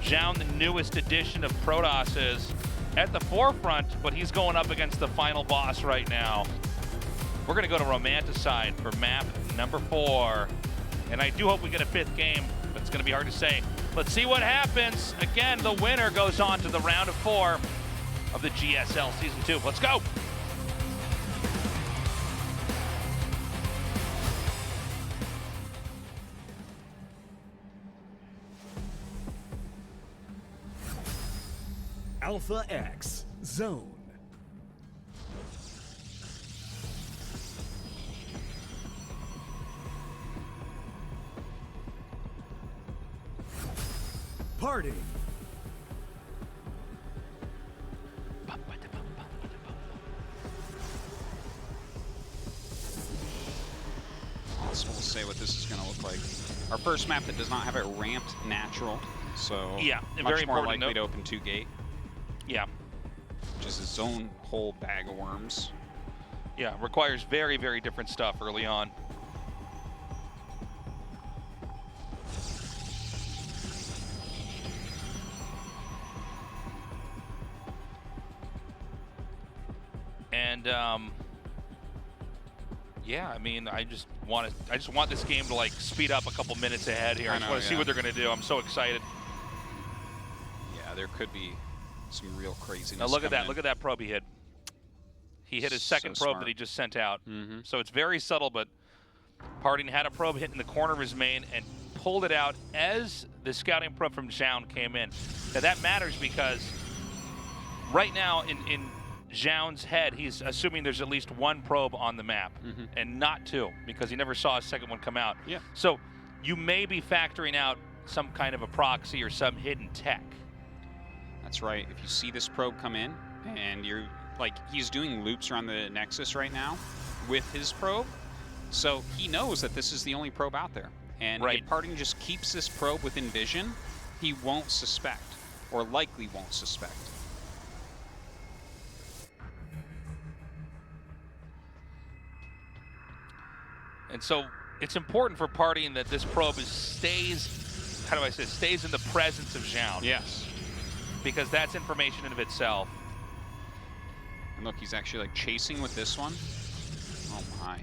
Speaker 10: Zoun, the newest edition of Protoss, is at the forefront, but he's going up against the final boss right now. We're going to go to Romanticide for map number 4. And I do hope we get a 5th game, but it's going to be hard to say. Let's see what happens. Again, the winner goes on to the round of 4 of the GSL Season 2. Let's go.
Speaker 9: Alpha X, Zoun. PartinG.
Speaker 6: So we'll say what this is going to look like. Our first map that does not have a ramped natural, so
Speaker 10: yeah,
Speaker 6: much
Speaker 10: very
Speaker 6: more
Speaker 10: important
Speaker 6: likely to open 2 gate.
Speaker 10: Yeah.
Speaker 6: Just his own whole bag of worms.
Speaker 10: Yeah, requires very, very different stuff early on. And yeah, I mean, I just want this game to like speed up a couple minutes ahead here. I just want to see what they're going to do. I'm so excited.
Speaker 6: Yeah, there could be some real craziness.
Speaker 10: Now look at that.
Speaker 6: in.
Speaker 10: Look at that probe he hit. He hit his second
Speaker 6: So
Speaker 10: probe
Speaker 6: smart.
Speaker 10: that he just sent out. So it's very subtle, but PartinG had a probe hit in the corner of his main and pulled it out as the scouting probe from Zoun came in. Now that matters because right now in Zoun's head, he's assuming there's at least 1 probe on the map and not 2 because he never saw a second one come out.
Speaker 6: Yeah.
Speaker 10: So you may be factoring out some kind of a proxy or some hidden tech.
Speaker 6: That's right. If you see this probe come in and you're like, he's doing loops around the Nexus right now with his probe. So he knows that this is the only probe out there. And if PartinG just keeps this probe within vision, he won't suspect, or likely won't suspect.
Speaker 10: And so it's important for PartinG that this probe stays, how do I say, stays in the presence of Zoun.
Speaker 6: Yes.
Speaker 10: Because that's information in of itself.
Speaker 6: And look, he's actually like chasing with this one. Oh my.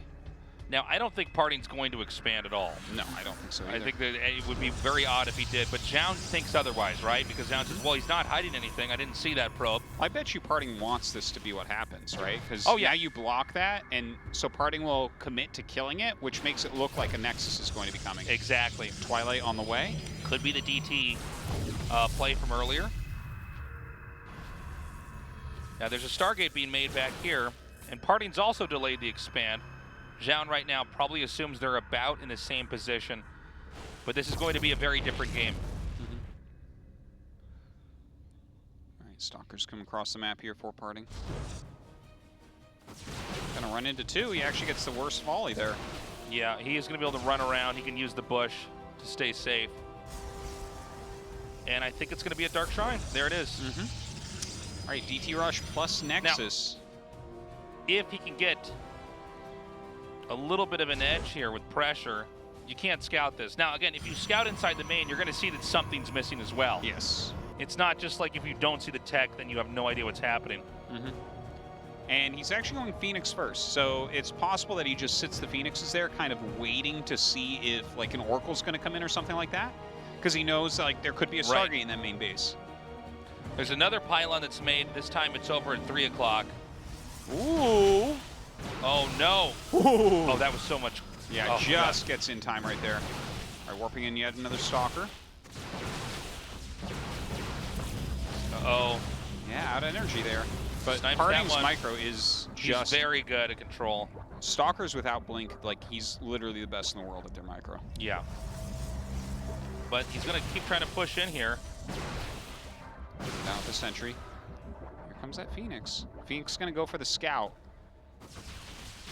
Speaker 10: Now, I don't think PartinG's going to expand at all.
Speaker 6: No, I don't think so either.
Speaker 10: I think that it would be very odd if he did, but Zoun thinks otherwise, right? Because Zoun says, well, he's not hiding anything. I didn't see that probe.
Speaker 6: I bet you PartinG wants this to be what happens, right? Because
Speaker 10: yeah,
Speaker 6: you block that, and so PartinG will commit to killing it, which makes it look like a Nexus is going to be coming.
Speaker 10: Exactly.
Speaker 6: Twilight on the way.
Speaker 10: Could be the DT play from earlier. Now, there's a Stargate being made back here, and PartinG's also delayed the expand. Zoun right now probably assumes they're about in the same position, but this is going to be a very different game.
Speaker 6: All right, Stalkers come across the map here for PartinG. Gonna run into two. He actually gets the worst volley there.
Speaker 10: Yeah, he is gonna be able to run around. He can use the bush to stay safe. And I think it's gonna be a Dark Shrine. There it is.
Speaker 6: All right, DT Rush plus Nexus.
Speaker 10: Now, if he can get a little bit of an edge here with pressure, you can't scout this. Now, again, if you scout inside the main, you're going to see that something's missing as well.
Speaker 6: Yes.
Speaker 10: It's not just like if you don't see the tech, then you have no idea what's happening.
Speaker 6: And he's actually going Phoenix first, so it's possible that he just sits the Phoenixes there, kind of waiting to see if like an Oracle's going to come in or something like that, because he knows like there could be a Stargate in that main base.
Speaker 10: There's another pylon that's made. This time it's over at 3 o'clock.
Speaker 6: Ooh.
Speaker 10: Oh, no.
Speaker 6: Ooh.
Speaker 10: Oh, that was so much.
Speaker 6: Yeah, just gets in time right there. All right, warping in yet another Stalker.
Speaker 10: Uh-oh.
Speaker 6: Yeah, out of energy there. But
Speaker 10: Snipes
Speaker 6: PartinG's
Speaker 10: that one.
Speaker 6: micro is just...
Speaker 10: He's very good at control.
Speaker 6: Stalkers without Blink, like, he's literally the best in the world at their micro.
Speaker 10: Yeah. But he's going to keep trying to push in here.
Speaker 6: Down with the Sentry. Here comes that Phoenix. Phoenix is going to go for the Scout.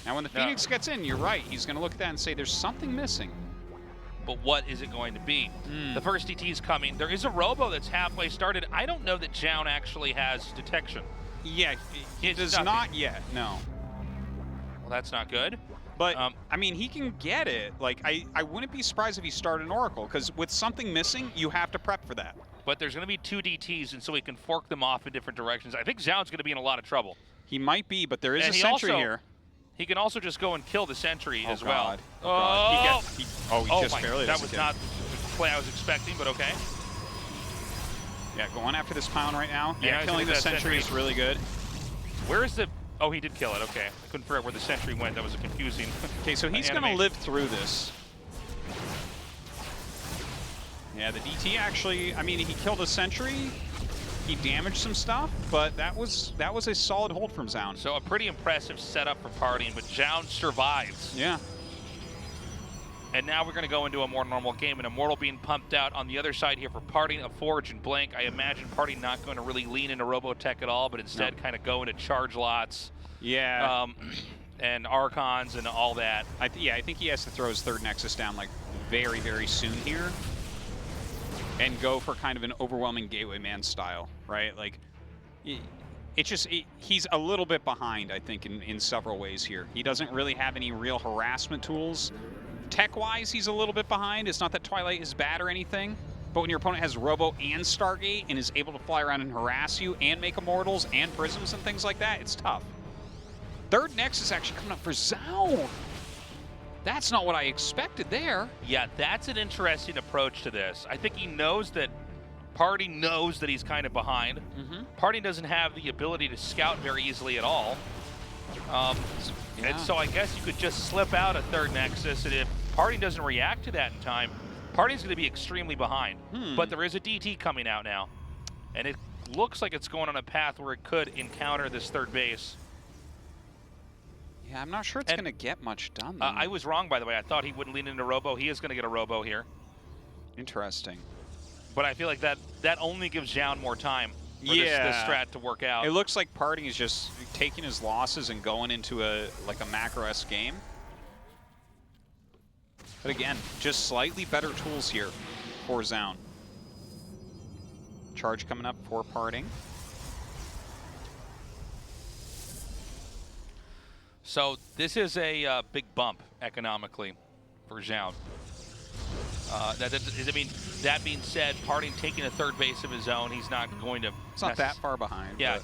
Speaker 6: Now, when the Phoenix gets in, you're right. He's going to look at that and say, there's something missing.
Speaker 10: But what is it going to be? The first DT is coming. There is a Robo that's halfway started. I don't know that Zoun actually has detection.
Speaker 6: Yeah, he does not yet, no.
Speaker 10: Well, that's not good.
Speaker 6: But, I mean, he can get it. Like, I wouldn't be surprised if he started an Oracle, because with something missing, you have to prep for that.
Speaker 10: But there's going to be 2 DTs, and so he can fork them off in different directions. I think Zoun's going to be in a lot of trouble.
Speaker 6: He might be, but there is a Sentry here.
Speaker 10: He can also just go and kill the Sentry as well.
Speaker 6: Oh, God. He just barely
Speaker 10: That was not the play I was expecting, but okay.
Speaker 6: Yeah, going after this Pound right now.
Speaker 10: Yeah,
Speaker 6: killing the Sentry is really good.
Speaker 10: Where is the... Oh, he did kill it. Okay. I couldn't figure out where the Sentry went. That was a confusing
Speaker 6: Okay, so he's going to live through this. Yeah, the DT actually... I mean, he killed a Sentry. He damaged some stuff, but that was a solid hold from Zoun.
Speaker 10: So a pretty impressive setup for PartinG, but Zoun survives.
Speaker 6: Yeah.
Speaker 10: And now we're going to go into a more normal game. An Immortal being pumped out on the other side here for PartinG, a Forge and Blink. I imagine PartinG not going to really lean into Robotech at all, but instead kind of go into charge lots.
Speaker 6: Yeah.
Speaker 10: And Archons and all that.
Speaker 6: I think he has to throw his third Nexus down like very, very soon here. And go for kind of an overwhelming Gateway Man style, right? Like, he's a little bit behind, I think, in several ways here. He doesn't really have any real harassment tools. Tech-wise, he's a little bit behind. It's not that Twilight is bad or anything, but when your opponent has Robo and Stargate and is able to fly around and harass you and make Immortals and Prisms and things like that, it's tough. Third Nexus actually coming up for Zoun. That's not what I expected there.
Speaker 10: Yeah, that's an interesting approach to this. I think he knows that PartinG knows that he's kind of behind. PartinG doesn't have the ability to scout very easily at all. And so I guess you could just slip out a third Nexus, and if PartinG doesn't react to that in time, PartinG's going to be extremely behind. But there is a DT coming out now, and it looks like it's going on a path where it could encounter this third base.
Speaker 6: Yeah, I'm not sure it's going to get much done, though.
Speaker 10: I was wrong, by the way. I thought he wouldn't lean into Robo. He is going to get a Robo here.
Speaker 6: Interesting.
Speaker 10: But I feel like that only gives Zoun more time for this strat to work out.
Speaker 6: It looks like PartinG is just taking his losses and going into a macro-esque game. But again, just slightly better tools here for Zoun. Charge coming up for PartinG.
Speaker 10: So this is a big bump economically for Zoun. That being said, PartinG taking a third base of his own, he's not going to...
Speaker 6: It's not that far behind.
Speaker 10: Yeah.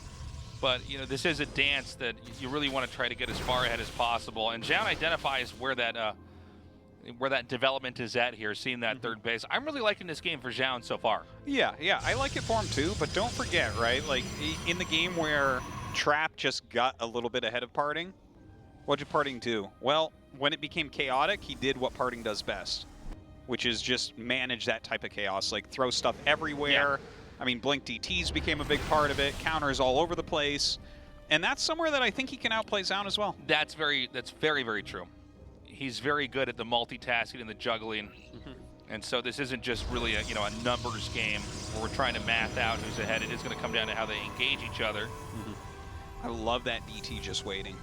Speaker 10: But, you know, this is a dance that you really want to try to get as far ahead as possible. And Zoun identifies where that development is at here, seeing that third base. I'm really liking this game for Zoun so far.
Speaker 6: Yeah, I like it for him too, but don't forget, right? Like, in the game where Trap just got a little bit ahead of PartinG, what did PartinG do? Well, when it became chaotic, he did what PartinG does best, which is just manage that type of chaos, like throw stuff everywhere. Yeah. I mean, Blink DTs became a big part of it, counters all over the place, and that's somewhere that I think he can outplay Zoun as well.
Speaker 10: That's very, very true. He's very good at the multitasking and the juggling, and so this isn't just really a numbers game where we're trying to math out who's ahead. It is going to come down to how they engage each other.
Speaker 6: I love that DT just waiting.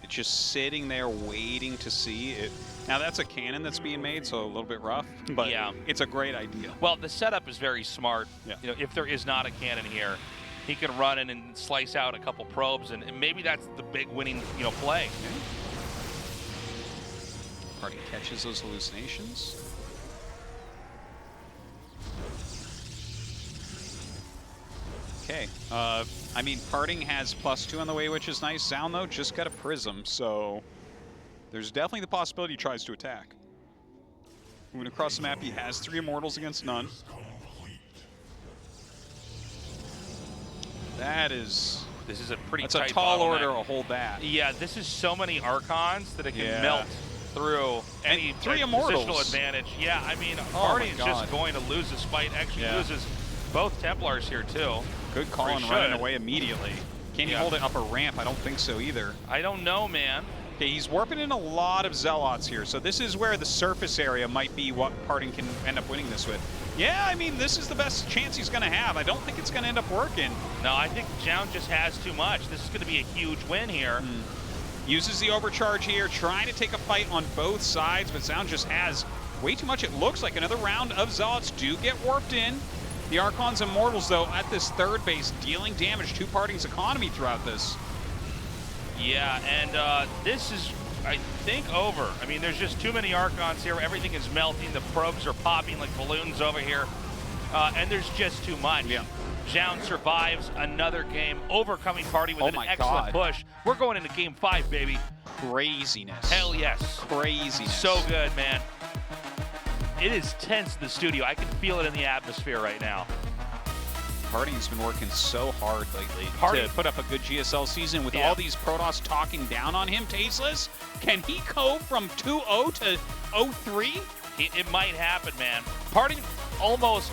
Speaker 6: It's just sitting there waiting to see it. Now that's a cannon that's being made, so a little bit rough, but yeah, it's a great idea.
Speaker 10: Well, the setup is very smart. Yeah. You know, if there is not a cannon here, he can run in and slice out a couple probes, and maybe that's the big winning, play.
Speaker 6: Party catches those hallucinations. Okay, I mean, PartinG has +2 on the way, which is nice. Zoun, though, just got a Prism, so there's definitely the possibility he tries to attack. Moving across the map, he has 3 Immortals against none.
Speaker 10: This is a pretty
Speaker 6: that's
Speaker 10: tight
Speaker 6: a tall
Speaker 10: bottleneck.
Speaker 6: order to hold that.
Speaker 10: Yeah, this is so many Archons that it can melt through any
Speaker 6: 3 Immortals.
Speaker 10: Positional advantage. Yeah, I mean,
Speaker 6: Oh
Speaker 10: PartinG is just going to lose this fight. Actually loses both Templars here, too.
Speaker 6: Good call and running away immediately. Can he hold it up a ramp? I don't think so either.
Speaker 10: I don't know, man.
Speaker 6: Okay, he's warping in a lot of Zealots here, so this is where the surface area might be what PartinG can end up winning this with. Yeah, I mean, this is the best chance he's going to have. I don't think it's going to end up working.
Speaker 10: No, I think Zoun just has too much. This is going to be a huge win here.
Speaker 6: Uses the overcharge here, trying to take a fight on both sides, but Zoun just has way too much. It looks like another round of Zealots do get warped in. The Archons Immortals, though, at this third base, dealing damage to PartinG's economy throughout this.
Speaker 10: Yeah, and this is, I think, over. I mean, there's just too many Archons here. Everything is melting. The probes are popping like balloons over here. And there's just too much. Yeah. Zoun survives another game, overcoming PartinG with an excellent push. We're going into game 5, baby.
Speaker 6: Craziness.
Speaker 10: Hell yes.
Speaker 6: Craziness.
Speaker 10: So good, man. It is tense in the studio. I can feel it in the atmosphere right now.
Speaker 6: PartinG's been working so hard lately to put up a good GSL season with all these Protoss talking down on him. Tasteless, can he go from 2-0 to 0-3?
Speaker 10: It might happen, man. PartinG almost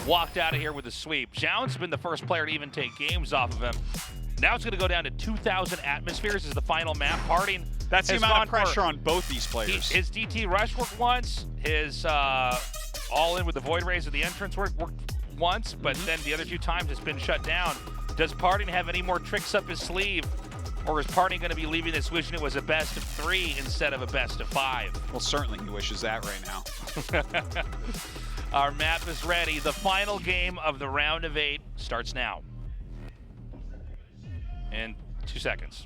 Speaker 10: walked out of here with a sweep. Zoun's been the first player to even take games off of him. Now it's going to go down to 2,000 atmospheres as the final map. PartinG.
Speaker 6: That's the amount of pressure on both these players.
Speaker 10: His DT rush worked once. His all in with the Void Rays of the entrance worked once, but then the other 2 times it's been shut down. Does PartinG have any more tricks up his sleeve? Or is PartinG going to be leaving this wishing it was a best of 3 instead of a best of 5?
Speaker 6: Well, certainly he wishes that right now.
Speaker 10: Our map is ready. The final game of the round of 8 starts now. In 2 seconds.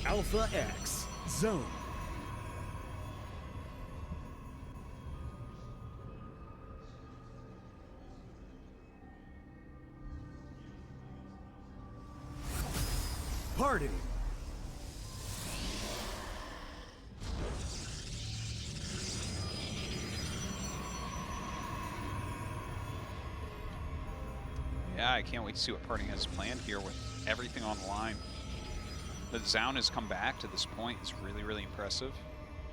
Speaker 9: Alpha X, Zoun. PartinG.
Speaker 6: Yeah, I can't wait to see what PartinG has planned here with everything on the line. That Zoun has come back to this point is really, really impressive.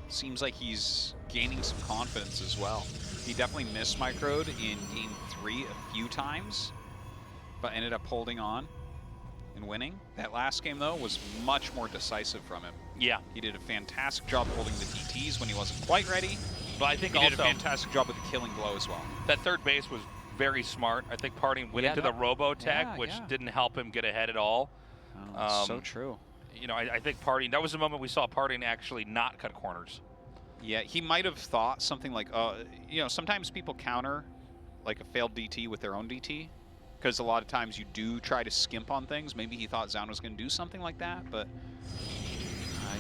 Speaker 6: Seems like he's gaining some confidence as well. He definitely missed microed in game 3 a few times, but ended up holding on and winning. That last game, though, was much more decisive from him.
Speaker 10: Yeah.
Speaker 6: He did a fantastic job holding the DTs when he wasn't quite ready.
Speaker 10: But I think
Speaker 6: he
Speaker 10: also
Speaker 6: did a fantastic job with the killing blow as well.
Speaker 10: That third base was very smart. I think PartinG went into the Robo-Tech, which didn't help him get ahead at all.
Speaker 6: Oh, so true.
Speaker 10: You know, I think PartinG, that was the moment we saw PartinG actually not cut corners.
Speaker 6: Yeah, he might have thought something like, you know, sometimes people counter like a failed DT with their own DT. because a lot of times you do try to skimp on things. Maybe he thought Zoun was going to do something like that, but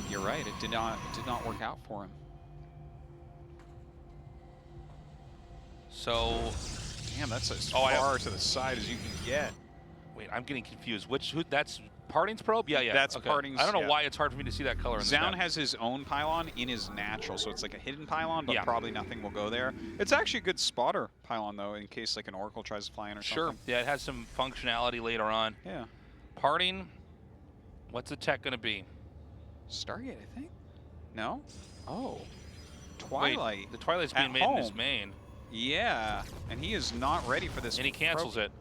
Speaker 6: you're right. It did not work out for him.
Speaker 10: So,
Speaker 6: damn, that's as far to the side as you can get.
Speaker 10: Wait, I'm getting confused. Who? That's PartinG's probe? Yeah, yeah.
Speaker 6: That's
Speaker 10: okay.
Speaker 6: PartinG's.
Speaker 10: I don't know why it's hard for me to see that color in the
Speaker 6: Zoun
Speaker 10: map.
Speaker 6: has his own pylon in his natural, so it's like a hidden pylon, but
Speaker 10: Yeah.
Speaker 6: probably nothing will go there. It's actually a good spotter pylon, though, in case like an Oracle tries to fly in or
Speaker 10: Sure.
Speaker 6: something.
Speaker 10: Yeah, it has some functionality later on.
Speaker 6: Yeah.
Speaker 10: PartinG, what's the tech going to be?
Speaker 6: Stargate, I think. No? Oh. Twilight.
Speaker 10: Wait, the Twilight's being made in his main.
Speaker 6: Yeah, and he is not ready for this.
Speaker 10: And he cancels it.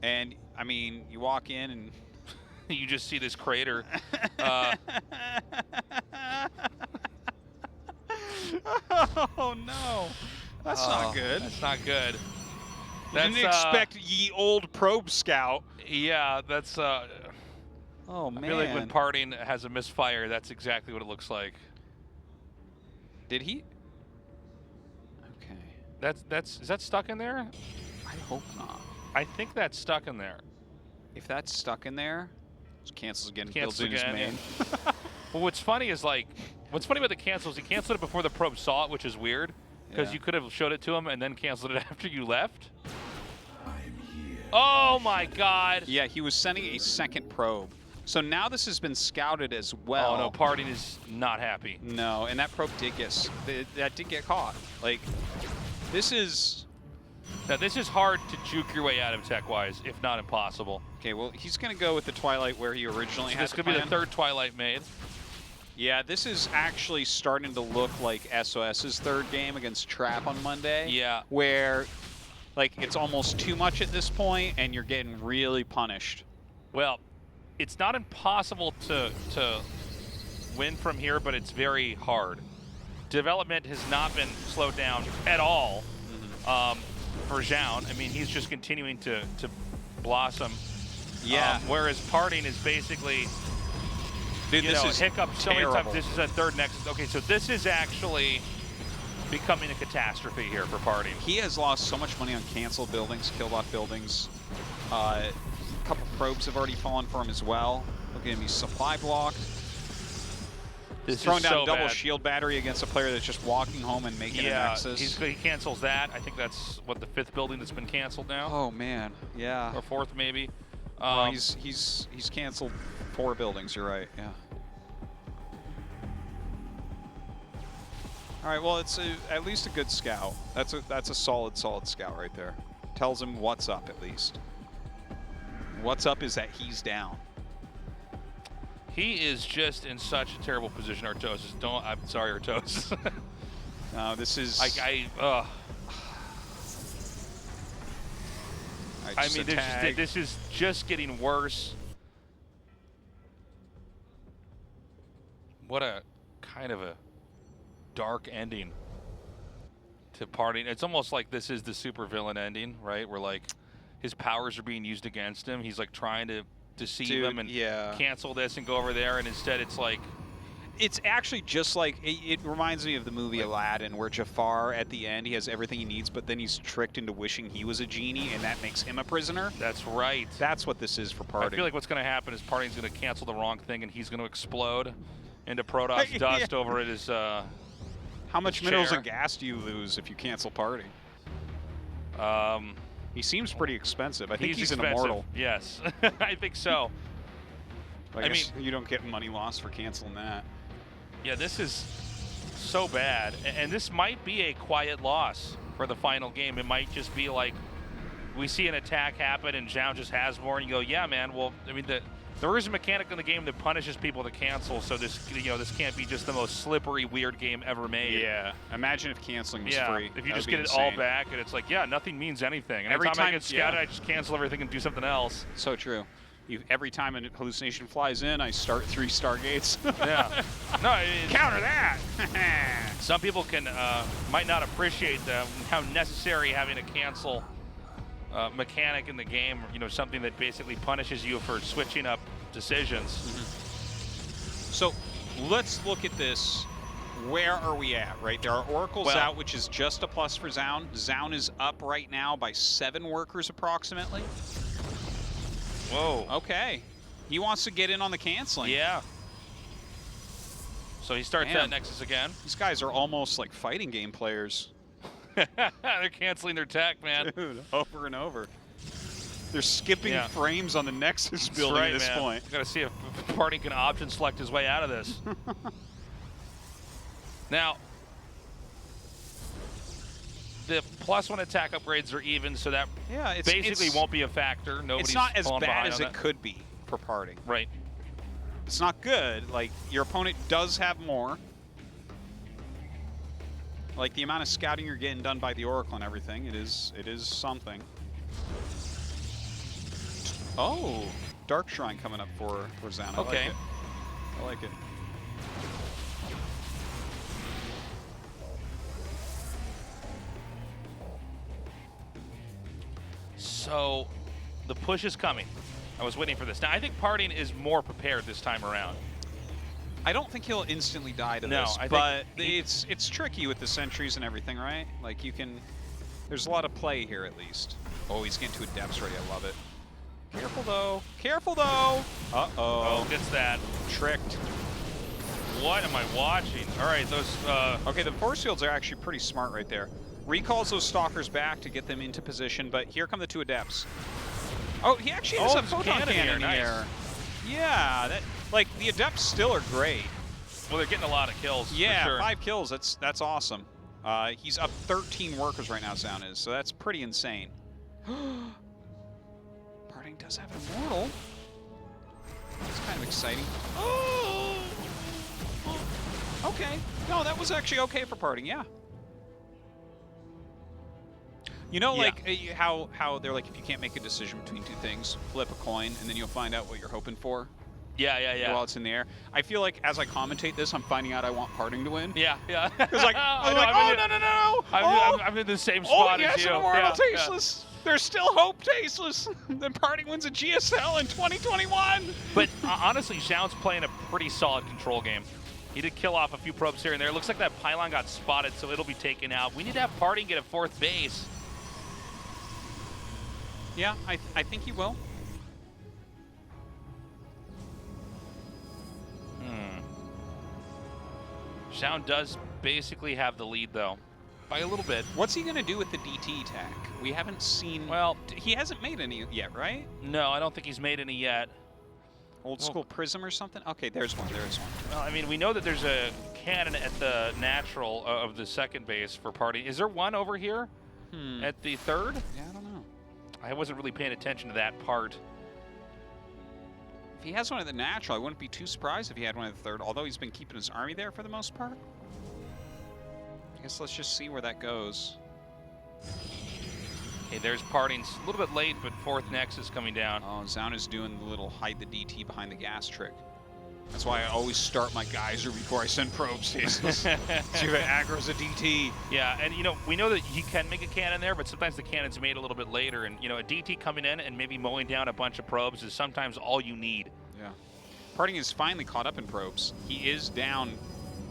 Speaker 6: And, I mean, you walk in and...
Speaker 10: you just see this crater.
Speaker 6: Oh, no. That's not good.
Speaker 10: That's not good.
Speaker 6: Didn't expect ye old probe scout.
Speaker 10: Yeah, that's...
Speaker 6: oh, man.
Speaker 10: I feel like when PartinG has a misfire, that's exactly what it looks like.
Speaker 6: Did he? Okay.
Speaker 10: Is that stuck in there?
Speaker 6: I hope not.
Speaker 10: I think that's stuck in there.
Speaker 6: If that's stuck in there, just cancels again.
Speaker 10: Cancels
Speaker 6: builds in
Speaker 10: again,
Speaker 6: his main.
Speaker 10: yeah. Well, what's funny is what's funny about the cancels, he canceled it before the probe saw it, which is weird, because
Speaker 6: Yeah.
Speaker 10: you could have showed it to him and then canceled it after you left. Oh my God!
Speaker 6: Yeah, he was sending a second probe. So now this has been scouted as well.
Speaker 10: Oh no, PartinG is not happy.
Speaker 6: No, and that probe did get caught. Like, this is...
Speaker 10: Now this is hard to juke your way out of tech-wise, if not impossible.
Speaker 6: Okay, well, he's going to go with the Twilight where he originally had
Speaker 10: This could be the third Twilight made.
Speaker 6: Yeah, this is actually starting to look like SOS's third game against Trap on Monday.
Speaker 10: Yeah.
Speaker 6: Where, like, it's almost too much at this point, and you're getting really punished.
Speaker 10: Well, it's not impossible to win from here, but it's very hard. Development has not been slowed down at all for Zoun. I mean, he's just continuing to blossom.
Speaker 6: Yeah.
Speaker 10: Whereas PartinG is basically,
Speaker 6: Dude,
Speaker 10: you
Speaker 6: this
Speaker 10: know,
Speaker 6: is
Speaker 10: hiccup so many
Speaker 6: terrible.
Speaker 10: times. This is a third Nexus. Okay, so this is actually becoming a catastrophe here for PartinG.
Speaker 6: He has lost so much money on canceled buildings, killbot buildings. A couple probes have already fallen for him as well. Look at him, he's supply blocked. He's throwing down
Speaker 10: so
Speaker 6: double
Speaker 10: bad.
Speaker 6: shield battery against a player that's just walking home and making a Nexus.
Speaker 10: He cancels that. I think that's, what, the 5th building that's been canceled now?
Speaker 6: Oh, man, yeah.
Speaker 10: Or 4th, maybe.
Speaker 6: He's canceled 4 buildings, you're right, yeah. All right, well, it's at least a good scout. That's a solid scout right there. Tells him what's up, at least. What's up is that he's down.
Speaker 10: He is just in such a terrible position, Artosis. I'm sorry, Artosis.
Speaker 6: No, this is...
Speaker 10: I mean, this is just getting worse. What a kind of a dark ending to PartinG. It's almost like this is the supervillain ending, right? Where, like, his powers are being used against him. He's, like, trying to deceive him and cancel this and go over there, and instead it's like...
Speaker 6: It's actually just like, it reminds me of the movie Aladdin, where Jafar, at the end, he has everything he needs, but then he's tricked into wishing he was a genie, and that makes him a prisoner.
Speaker 10: That's right.
Speaker 6: That's what this is for PartinG.
Speaker 10: I feel like what's going to happen is PartinG's going to cancel the wrong thing, and he's going to explode into Protoss dust over at his
Speaker 6: How much minerals and gas do you lose if you cancel PartinG? He seems pretty expensive. I think he's an immortal.
Speaker 10: Yes, I think so.
Speaker 6: I mean, you don't get money lost for canceling that.
Speaker 10: Yeah, this is so bad. And this might be a quiet loss for the final game. It might just be like, we see an attack happen and Zoun just has more, and you go, yeah, man, well, I mean, there is a mechanic in the game that punishes people to cancel, so this, you know, this can't be just the most slippery, weird game ever made.
Speaker 6: Yeah, imagine if canceling was free.
Speaker 10: If you just get it all back, and it's like, yeah, nothing means anything. And every time I get scouted, I just cancel everything and do something else.
Speaker 6: So true. Every time a hallucination flies in, I start 3 Stargates.
Speaker 10: Yeah. No,
Speaker 6: counter that.
Speaker 10: Some people might not appreciate how necessary having a cancel mechanic in the game, you know, something that basically punishes you for switching up decisions.
Speaker 6: So let's look at this where are we at, right? There are oracles out, which is just a plus for Zoun. Zoun is up right now by 7 workers approximately.
Speaker 10: Whoa.
Speaker 6: Okay. He wants to get in on the canceling.
Speaker 10: Yeah. So he starts that Nexus again.
Speaker 6: These guys are almost like fighting game players.
Speaker 10: They're canceling their tech, man.
Speaker 6: Dude, over and over. They're skipping frames on the Nexus building at this point.
Speaker 10: Got to see if PartinG can option select his way out of this. Now, the +1 attack upgrades are even, so that basically won't be a factor. Nobody's
Speaker 6: it's not as
Speaker 10: falling
Speaker 6: bad
Speaker 10: behind
Speaker 6: as
Speaker 10: on
Speaker 6: it
Speaker 10: that.
Speaker 6: could be for PartinG.
Speaker 10: Right.
Speaker 6: It's not good. Like, your opponent does have more. Like, the amount of scouting you're getting done by the Oracle and everything, it is something. Oh, Dark Shrine coming up for Zoun. I like it. I like it.
Speaker 10: So, the push is coming. I was waiting for this. Now, I think PartinG is more prepared this time around.
Speaker 6: I don't think he'll instantly die to this, but it's tricky with the sentries and everything, right? Like, you can... There's a lot of play here, at least. Oh, he's getting to a depths ready. I love it. Careful, though. Careful, though. Uh-oh.
Speaker 10: Oh, gets that.
Speaker 6: Tricked.
Speaker 10: What am I watching? All right, those...
Speaker 6: Okay, the force fields are actually pretty smart right there. Recalls those stalkers back to get them into position, but here come the 2 adepts. Oh, he actually has a photon cannon in the air. Yeah, that... Like, the adepts still are great.
Speaker 10: Well, they're getting a lot of kills,
Speaker 6: yeah,
Speaker 10: for sure.
Speaker 6: 5 kills. That's awesome. He's up 13 workers right now, Zoun is, so that's pretty insane. PartinG does have an immortal. That's kind of exciting. Oh! Okay. No, that was actually okay for PartinG, yeah. You know, like, how they're like, if you can't make a decision between 2 things, flip a coin, and then you'll find out what you're hoping for.
Speaker 10: Yeah.
Speaker 6: While it's in the air. I feel like as I commentate this, I'm finding out I want PartinG to win.
Speaker 10: Yeah.
Speaker 6: Because like, I'm like, no.
Speaker 10: I'm in the same spot as you.
Speaker 6: Oh, yes, Immortal Tasteless. There's still hope, Tasteless. Then PartinG wins a GSL in 2021.
Speaker 10: But honestly, Zoun's playing a pretty solid control game. He did kill off a few probes here and there. It looks like that pylon got spotted, so it'll be taken out. We need to have PartinG get a 4th base.
Speaker 6: Yeah, I think he will.
Speaker 10: Zoun does basically have the lead, though, by a little bit.
Speaker 6: What's he going to do with the DT tech? We haven't seen... Well, he hasn't made any yet, right?
Speaker 10: No, I don't think he's made any yet.
Speaker 6: Old school Prism or something? Okay, there's one.
Speaker 10: Well, I mean, we know that there's a cannon at the natural of the 2nd base for PartinG. Is there one over here at the 3rd?
Speaker 6: Yeah, I don't know.
Speaker 10: I wasn't really paying attention to that part.
Speaker 6: If he has one at the natural, I wouldn't be too surprised if he had one at the 3rd, although he's been keeping his army there for the most part. I guess let's just see where that goes.
Speaker 10: Okay, there's PartinG's a little bit late, but 4th Nexus coming down.
Speaker 6: Oh, Zoun is doing the little hide the DT behind the gas trick. That's why I always start my geyser before I send probes. See if it aggro's a DT.
Speaker 10: Yeah, and you know, we know that he can make a cannon there, but sometimes the cannon's made a little bit later, and you know, a DT coming in and maybe mowing down a bunch of probes is sometimes all you need.
Speaker 6: Yeah. PartinG is finally caught up in probes. He is down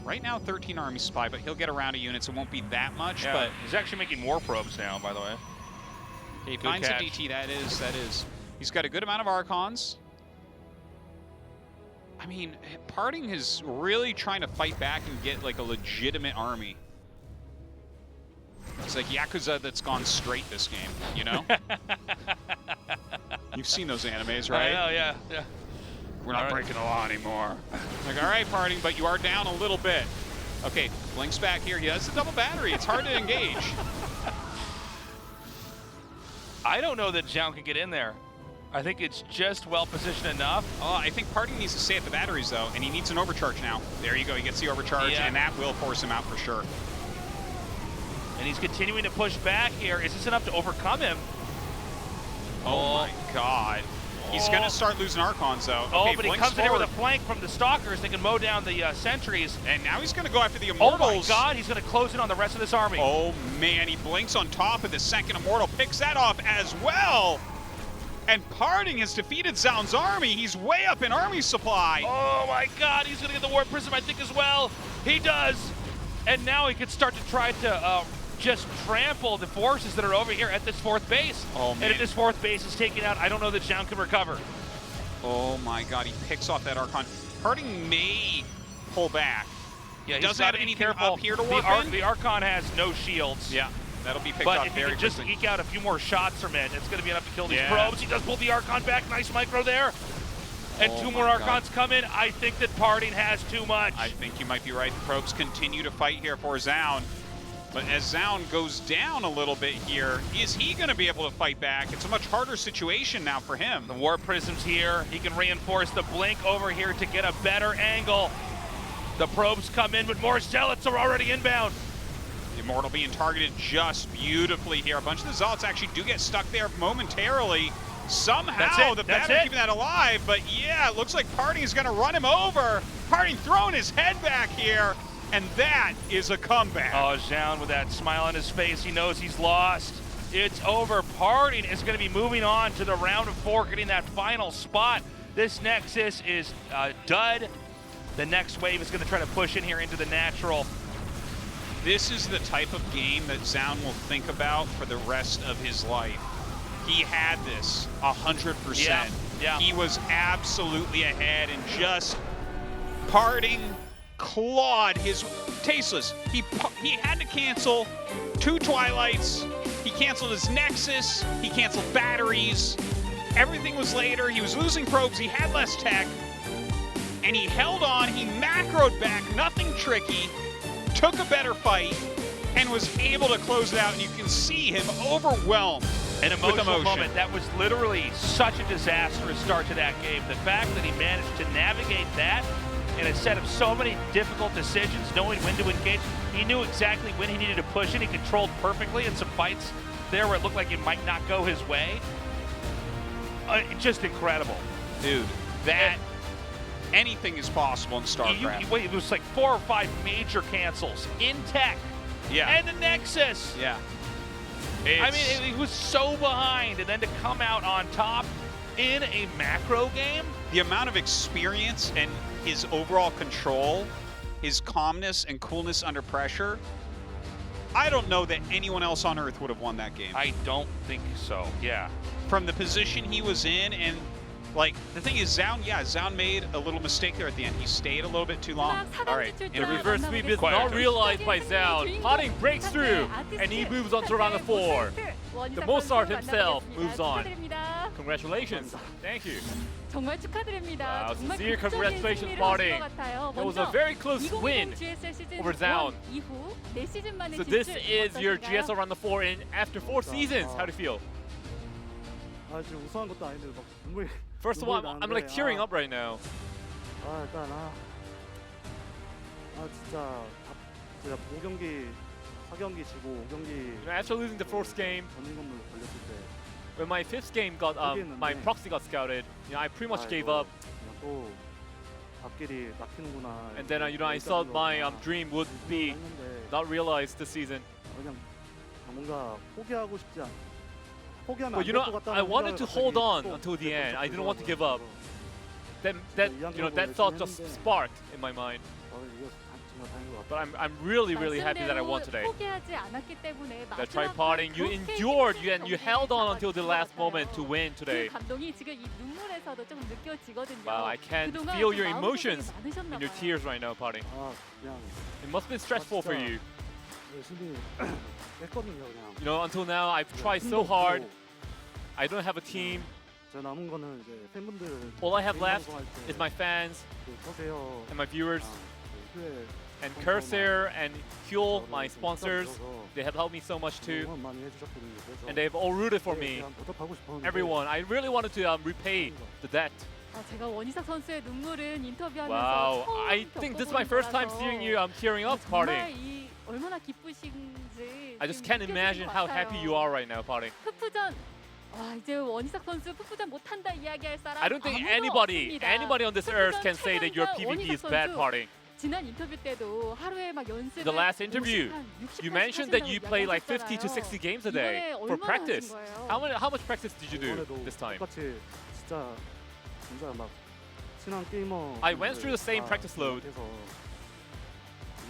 Speaker 6: right now 13 army supply, but he'll get around to units. It won't be that much,
Speaker 10: Yeah,
Speaker 6: but
Speaker 10: he's actually making more probes now, by the way.
Speaker 6: he
Speaker 10: Good
Speaker 6: finds
Speaker 10: catch.
Speaker 6: a DT. That is. He's got a good amount of Archons. I mean, PartinG is really trying to fight back and get like a legitimate army. It's like Yakuza that's gone straight this game, you know? You've seen those animes, right?
Speaker 10: I know, yeah.
Speaker 6: We're not breaking the law anymore. Like, all right, PartinG, but you are down a little bit. Okay, Blink's back here. Yeah, that's a double battery. It's hard to engage.
Speaker 10: I don't know that Zoun can get in there. I think it's just well positioned enough.
Speaker 6: Oh, I think PartinG needs to stay at the batteries, though, and he needs an overcharge now. There you go. He gets the overcharge, and that will force him out for sure.
Speaker 10: And he's continuing to push back here. Is this enough to overcome him?
Speaker 6: Oh my God. He's going to start losing Archons, though.
Speaker 10: Oh,
Speaker 6: okay,
Speaker 10: but he
Speaker 6: Blink's
Speaker 10: comes in here with a flank from the Stalkers. They can mow down the sentries.
Speaker 6: And now he's going to go after the Immortals.
Speaker 10: Oh my God, he's going to close in on the rest of this army.
Speaker 6: Oh man, he blinks on top of the 2nd Immortal, picks that off as well. And PartinG has defeated Zoun's army. He's way up in army supply.
Speaker 10: Oh my God, he's going to get the Warp Prism, I think, as well. He does. And now he could start to try to just trample the forces that are over here at this fourth base.
Speaker 6: Oh, man.
Speaker 10: And if this fourth base is taken out, I don't know that Zoun can recover.
Speaker 6: Oh my God, he picks off that Archon. PartinG may pull back.
Speaker 10: Yeah,
Speaker 6: he doesn't have anything up here to work in.
Speaker 10: The Archon has no shields.
Speaker 6: Yeah, that'll be picked
Speaker 10: but
Speaker 6: up
Speaker 10: if he
Speaker 6: very
Speaker 10: can just
Speaker 6: quickly.
Speaker 10: eke out a few more shots from it, it's going to be enough to kill these
Speaker 6: Yeah.
Speaker 10: probes. He does pull the Archon back. Nice micro there. And
Speaker 6: Oh
Speaker 10: two
Speaker 6: my
Speaker 10: more
Speaker 6: God.
Speaker 10: Archons come in. I think that PartinG has too much.
Speaker 6: I think you might be right. The probes continue to fight here for Zoun. But as Zoun goes down a little bit here, is he going to be able to fight back? It's a much harder situation now for him.
Speaker 10: The Warp Prism's here. He can reinforce the Blink over here to get a better angle. The probes come in, but more Zealots are already inbound.
Speaker 6: The Immortal being targeted just beautifully here. A bunch of the Zealots actually do get stuck there momentarily. Somehow the Battery keeping that alive, but yeah, it looks like PartinG is going to run him over. PartinG throwing his head back here, and that is a comeback.
Speaker 10: Oh, Zoun with that smile on his face, he knows he's lost. It's over. PartinG is going to be moving on to the round of 4, getting that final spot. This Nexus is dud. The next wave is going to try to push in here into the natural.
Speaker 6: This is the type of game that Zoun will think about for the rest of his life. He had this 100%.
Speaker 10: Yeah.
Speaker 6: He was absolutely ahead, and just PartinG clawed his tasteless. He had to cancel 2 Twilights. He canceled his Nexus. He canceled batteries. Everything was later. He was losing probes. He had less tech. And he held on. He macroed back. Nothing tricky. Took a better fight and was able to close it out. And you can see him overwhelmed.
Speaker 10: An
Speaker 6: with
Speaker 10: emotional
Speaker 6: emotion.
Speaker 10: moment. That was literally such a disastrous start to that game. The fact that he managed to navigate that in a set of so many difficult decisions, knowing when to engage. He knew exactly when he needed to push it. He controlled perfectly in some fights there where it looked like it might not go his way. Just incredible.
Speaker 6: Dude, that anything is possible in StarCraft.
Speaker 10: Wait, it was like 4 or 5 major cancels in tech.
Speaker 6: Yeah.
Speaker 10: And the Nexus.
Speaker 6: Yeah.
Speaker 10: I mean, he was so behind, and then to come out on top in a macro game.
Speaker 6: The amount of experience and his overall control, his calmness and coolness under pressure, I don't know that anyone else on Earth would have won that game.
Speaker 10: I don't think so, yeah.
Speaker 6: From the position he was in, and like, the thing is, Zoun made a little mistake there at the end. He stayed a little bit too long.
Speaker 8: All right, the reverse sweep is not realized by Zoun. PartinG breaks through, and he moves on to round of 4. The Mozart himself moves on. Congratulations. Thank you.
Speaker 11: 정말 축하드립니다.
Speaker 8: Wow,
Speaker 11: 정말
Speaker 8: sincere
Speaker 11: 극적인
Speaker 8: congratulations,
Speaker 11: 승리를
Speaker 8: PartinG.
Speaker 11: 하신 것 같아요.
Speaker 8: That was a
Speaker 11: 먼저
Speaker 8: very close win
Speaker 11: 2020 GSL 시즌
Speaker 8: over Zoun.
Speaker 11: 1 이후 4시즌 만에
Speaker 8: So this
Speaker 11: 진출
Speaker 8: is your
Speaker 11: 어떠신가요?
Speaker 8: GSL round of 4 in after 4 seasons. How do you feel?
Speaker 12: 아 지금 우승한 것도 아닌데 막 눈물이.
Speaker 8: First of all, I'm like tearing up right now.
Speaker 12: 아 일단 진짜 제가 5경기 4경기 지고 5경기.
Speaker 8: After losing the first game,
Speaker 12: 전진 건물 걸렸을 때.
Speaker 8: when my 5th game got my proxy got scouted, I pretty much gave up.
Speaker 12: 또 앞길이 막히는구나.
Speaker 8: And then I thought my dream would be not realized this season.
Speaker 12: 그냥 뭔가 포기하고 싶지 않. 포기하면
Speaker 8: But I wanted to hold on until the end. I didn't want to give up. That thought just sparked in my mind. But I'm really happy that I won today.
Speaker 11: 포기하지 않았기 때문에
Speaker 8: That's right,
Speaker 11: 마지막
Speaker 8: PartinG. You endured, you held on until the last moment to win today.
Speaker 11: 그 감동이 지금 이 눈물에서도 좀 느껴지거든요.
Speaker 8: Wow, I can
Speaker 11: 그동안
Speaker 8: feel
Speaker 11: 좀
Speaker 8: your
Speaker 11: 마음고생이
Speaker 8: emotions
Speaker 11: 많으셨나
Speaker 8: in your
Speaker 11: 봐요.
Speaker 8: tears right now, PartinG.
Speaker 12: 그냥
Speaker 8: It must have been stressful for you.
Speaker 12: 열심히 했거든요, 그냥.
Speaker 8: You know, until now I've tried so hard. I don't have a team.
Speaker 12: 저 남은 거는 이제 팬분들.
Speaker 8: All I have left is my fans
Speaker 12: 서세요.
Speaker 8: and my viewers.
Speaker 12: 후에
Speaker 8: And Corsair and Huel, my sponsors, they have helped me so much too.
Speaker 12: 응원 많이 해주셨거든요. 그래서
Speaker 8: And they've all rooted for me.
Speaker 12: 그냥 보답하고 싶었는데.
Speaker 8: Everyone. I really wanted to repay the debt.
Speaker 11: 제가 원희삭 선수의 눈물은 인터뷰하면서
Speaker 8: Wow.
Speaker 11: 처음
Speaker 8: I think this is my first time seeing you tearing up,
Speaker 11: 정말
Speaker 8: PartinG.
Speaker 11: 이 얼마나 기쁘신지
Speaker 8: I just
Speaker 11: 지금
Speaker 8: can't imagine how happy you are right now, PartinG.
Speaker 11: 푸푸전 이제 원희삭 선수 푸푸전 못한다 이야기할 사람
Speaker 8: I don't think
Speaker 11: 아무도
Speaker 8: anybody on this earth can say that your PvP is bad, PartinG.
Speaker 11: 지난 인터뷰 때도 하루에 막 연습을
Speaker 8: The last interview, you mentioned that you play like 50 to 60 games a day for practice. How much practice did you do this time?
Speaker 12: 똑같이 진짜 막 친한 게이머.
Speaker 8: I went through the same practice load.